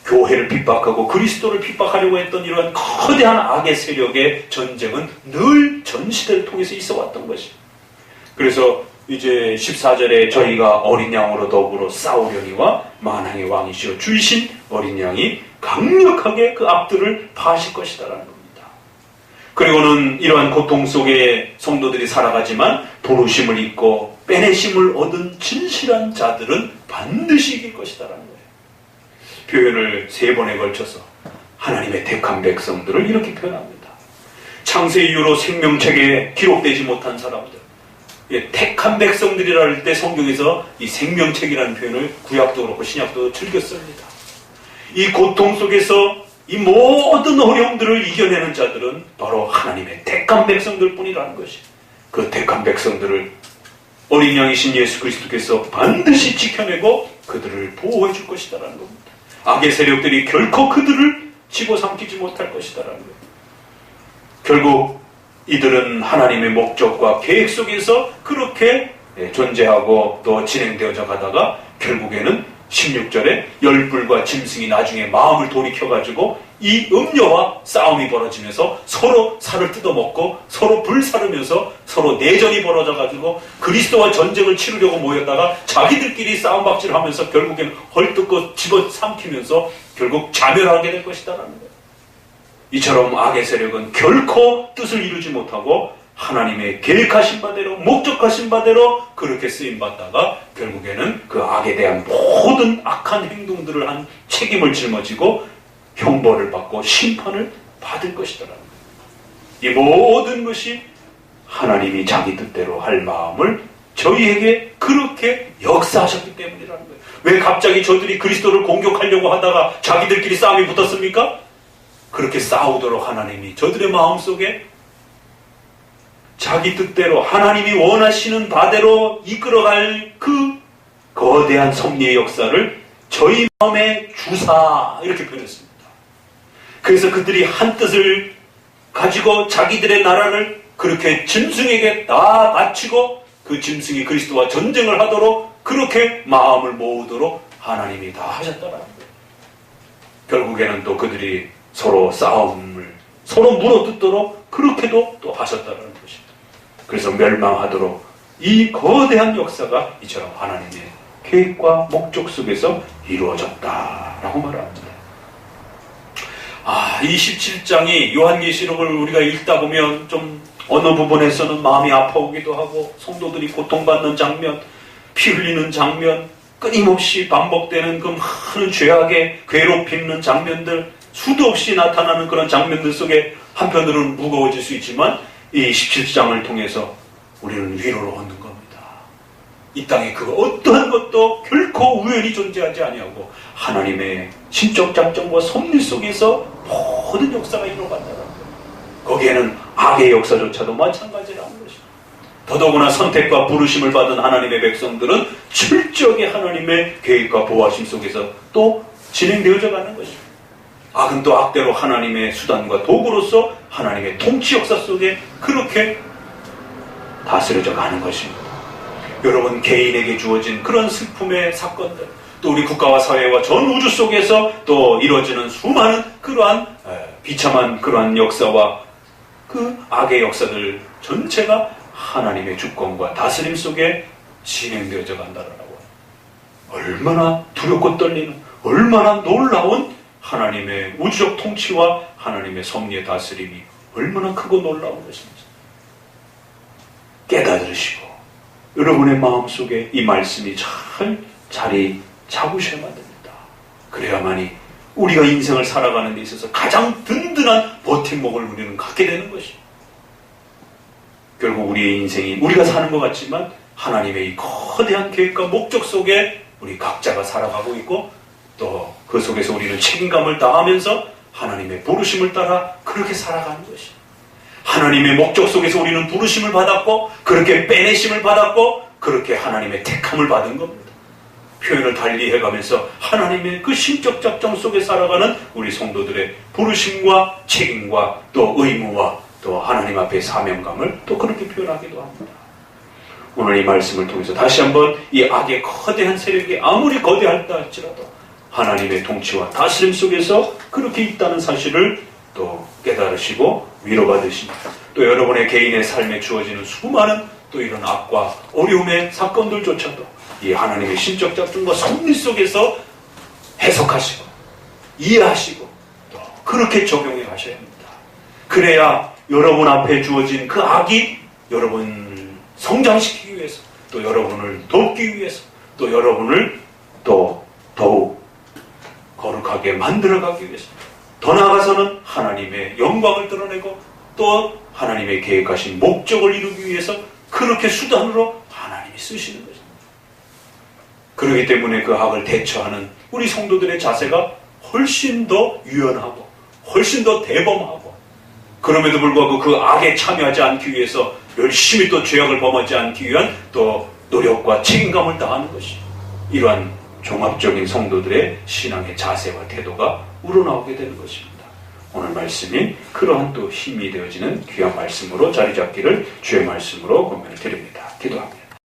교회를 핍박하고 그리스도를 핍박하려고 했던 이러한 거대한 악의 세력의 전쟁은 늘 전 시대를 통해서 있어 왔던 것이에요. 그래서 이제 14절에 저희가 어린 양으로 더불어 싸우려니와 만왕의 왕이시여 주이신 어린 양이 강력하게 그 앞들을 파실 것이다라는 겁니다. 그리고는 이러한 고통 속에 성도들이 살아가지만 부르심을 입고 빼내심을 얻은 진실한 자들은 반드시 이길 것이다라는 거예요. 표현을 3번에 걸쳐서 하나님의 택한 백성들을 이렇게 표현합니다. 창세 이후로 생명책에 기록되지 못한 사람들, 택한 백성들이라 할 때 성경에서 이 생명책이라는 표현을 구약도 그렇고 신약도 즐겨 씁니다. 이 고통 속에서 이 모든 어려움들을 이겨내는 자들은 바로 하나님의 택한 백성들 뿐이라는 것이, 그 택한 백성들을 어린 양이신 예수 그리스도께서 반드시 지켜내고 그들을 보호해 줄 것이다라는 겁니다. 악의 세력들이 결코 그들을 집어삼키지 못할 것이다라는 거예요. 결국 이들은 하나님의 목적과 계획 속에서 그렇게 존재하고 또 진행되어져 가다가 결국에는 16절에 열불과 짐승이 나중에 마음을 돌이켜가지고 이 음녀와 싸움이 벌어지면서 서로 살을 뜯어먹고 서로 불사르면서 서로 내전이 벌어져가지고 그리스도와 전쟁을 치르려고 모였다가 자기들끼리 싸움박질을 하면서 결국에는 헐뜯고 집어삼키면서 결국 자멸하게 될 것이다라는 거예요. 이처럼 악의 세력은 결코 뜻을 이루지 못하고 하나님의 계획하신 바대로 목적하신 바대로 그렇게 쓰임받다가 결국에는 그 악에 대한 모든 악한 행동들을 한 책임을 짊어지고 형벌을 받고 심판을 받을 것이더라고요. 이 모든 것이 하나님이 자기 뜻대로 할 마음을 저희에게 그렇게 역사하셨기 때문이라는 거예요. 왜 갑자기 저들이 그리스도를 공격하려고 하다가 자기들끼리 싸움이 붙었습니까? 그렇게 싸우도록 하나님이 저들의 마음속에 자기 뜻대로 하나님이 원하시는 바대로 이끌어갈 그 거대한 섭리의 역사를 저희 마음에 주사 이렇게 표현했습니다. 그래서 그들이 한 뜻을 가지고 자기들의 나라를 그렇게 짐승에게 다 바치고 그 짐승이 그리스도와 전쟁을 하도록 그렇게 마음을 모으도록 하나님이 다 하셨다라는 거예요. 결국에는 또 그들이 서로 싸움을 서로 물어뜯도록 그렇게도 또 하셨다는 것입니다. 그래서 멸망하도록 이 거대한 역사가 이처럼 하나님의 계획과 목적 속에서 이루어졌다라고 말합니다. 이 17장이 요한계시록을 우리가 읽다 보면 좀 어느 부분에서는 마음이 아파오기도 하고 성도들이 고통받는 장면, 피 흘리는 장면, 끊임없이 반복되는 그 많은 죄악의 괴롭히는 장면들, 수도 없이 나타나는 그런 장면들 속에 한편으로는 무거워질 수 있지만 이 17장을 통해서 우리는 위로를 얻는 겁니다. 이 땅에 그 어떠한 것도 결코 우연히 존재하지 아니하고 하나님의 신적 작정과 섭리 속에서 모든 역사가 이루어간다는 거예요. 거기에는 악의 역사조차도 마찬가지라는 것입니다. 더더구나 선택과 부르심을 받은 하나님의 백성들은 철저하게 하나님의 계획과 보호하심 속에서 또 진행되어져 가는 것입니다. 악은 또 악대로 하나님의 수단과 도구로서 하나님의 통치 역사 속에 그렇게 다스려져 가는 것입니다. 여러분 개인에게 주어진 그런 슬픔의 사건들, 또 우리 국가와 사회와 전 우주 속에서 또 이루어지는 수많은 그러한 비참한 그러한 역사와 그 악의 역사들 전체가 하나님의 주권과 다스림 속에 진행되어져 간다라고. 얼마나 두렵고 떨리는, 얼마나 놀라운 하나님의 우주적 통치와 하나님의 섭리의 다스림이 얼마나 크고 놀라운 것인지 깨달으시고 여러분의 마음속에 이 말씀이 잘 자리 잡으셔야만 됩니다. 그래야만이 우리가 인생을 살아가는 데 있어서 가장 든든한 버팀목을 우리는 갖게 되는 것입니다. 결국 우리의 인생이 우리가 사는 것 같지만 하나님의 이 거대한 계획과 목적 속에 우리 각자가 살아가고 있고 또 그 속에서 우리는 책임감을 다하면서 하나님의 부르심을 따라 그렇게 살아가는 것입니다. 하나님의 목적 속에서 우리는 부르심을 받았고 그렇게 빼내심을 받았고 그렇게 하나님의 택함을 받은 겁니다. 표현을 달리 해가면서 하나님의 그 신적 작정 속에 살아가는 우리 성도들의 부르심과 책임과 또 의무와 또 하나님 앞의 사명감을 또 그렇게 표현하기도 합니다. 오늘 이 말씀을 통해서 다시 한번 이 악의 거대한 세력이 아무리 거대하다 할지라도 하나님의 통치와 다스림 속에서 그렇게 있다는 사실을 또 깨달으시고 위로받으십니다. 또 여러분의 개인의 삶에 주어지는 수많은 또 이런 악과 어려움의 사건들조차도 이 하나님의 신적 작정과 섭리 속에서 해석하시고 이해하시고 또 그렇게 적용해 가셔야 합니다. 그래야 여러분 앞에 주어진 그 악이 여러분을 성장시키기 위해서 또 여러분을 돕기 위해서 또 여러분을 또 더욱 거룩하게 만들어가기 위해서 더 나아가서는 하나님의 영광을 드러내고 또 하나님의 계획하신 목적을 이루기 위해서 그렇게 수단으로 하나님이 쓰시는 것입니다. 그렇기 때문에 그 악을 대처하는 우리 성도들의 자세가 훨씬 더 유연하고 훨씬 더 대범하고 그럼에도 불구하고 그 악에 참여하지 않기 위해서 열심히 또 죄악을 범하지 않기 위한 또 노력과 책임감을 다하는 것이 이러한 종합적인 성도들의 신앙의 자세와 태도가 우러나오게 되는 것입니다. 오늘 말씀이 그러한 또 힘이 되어지는 귀한 말씀으로 자리 잡기를 주의 말씀으로 권면을 드립니다. 기도합니다.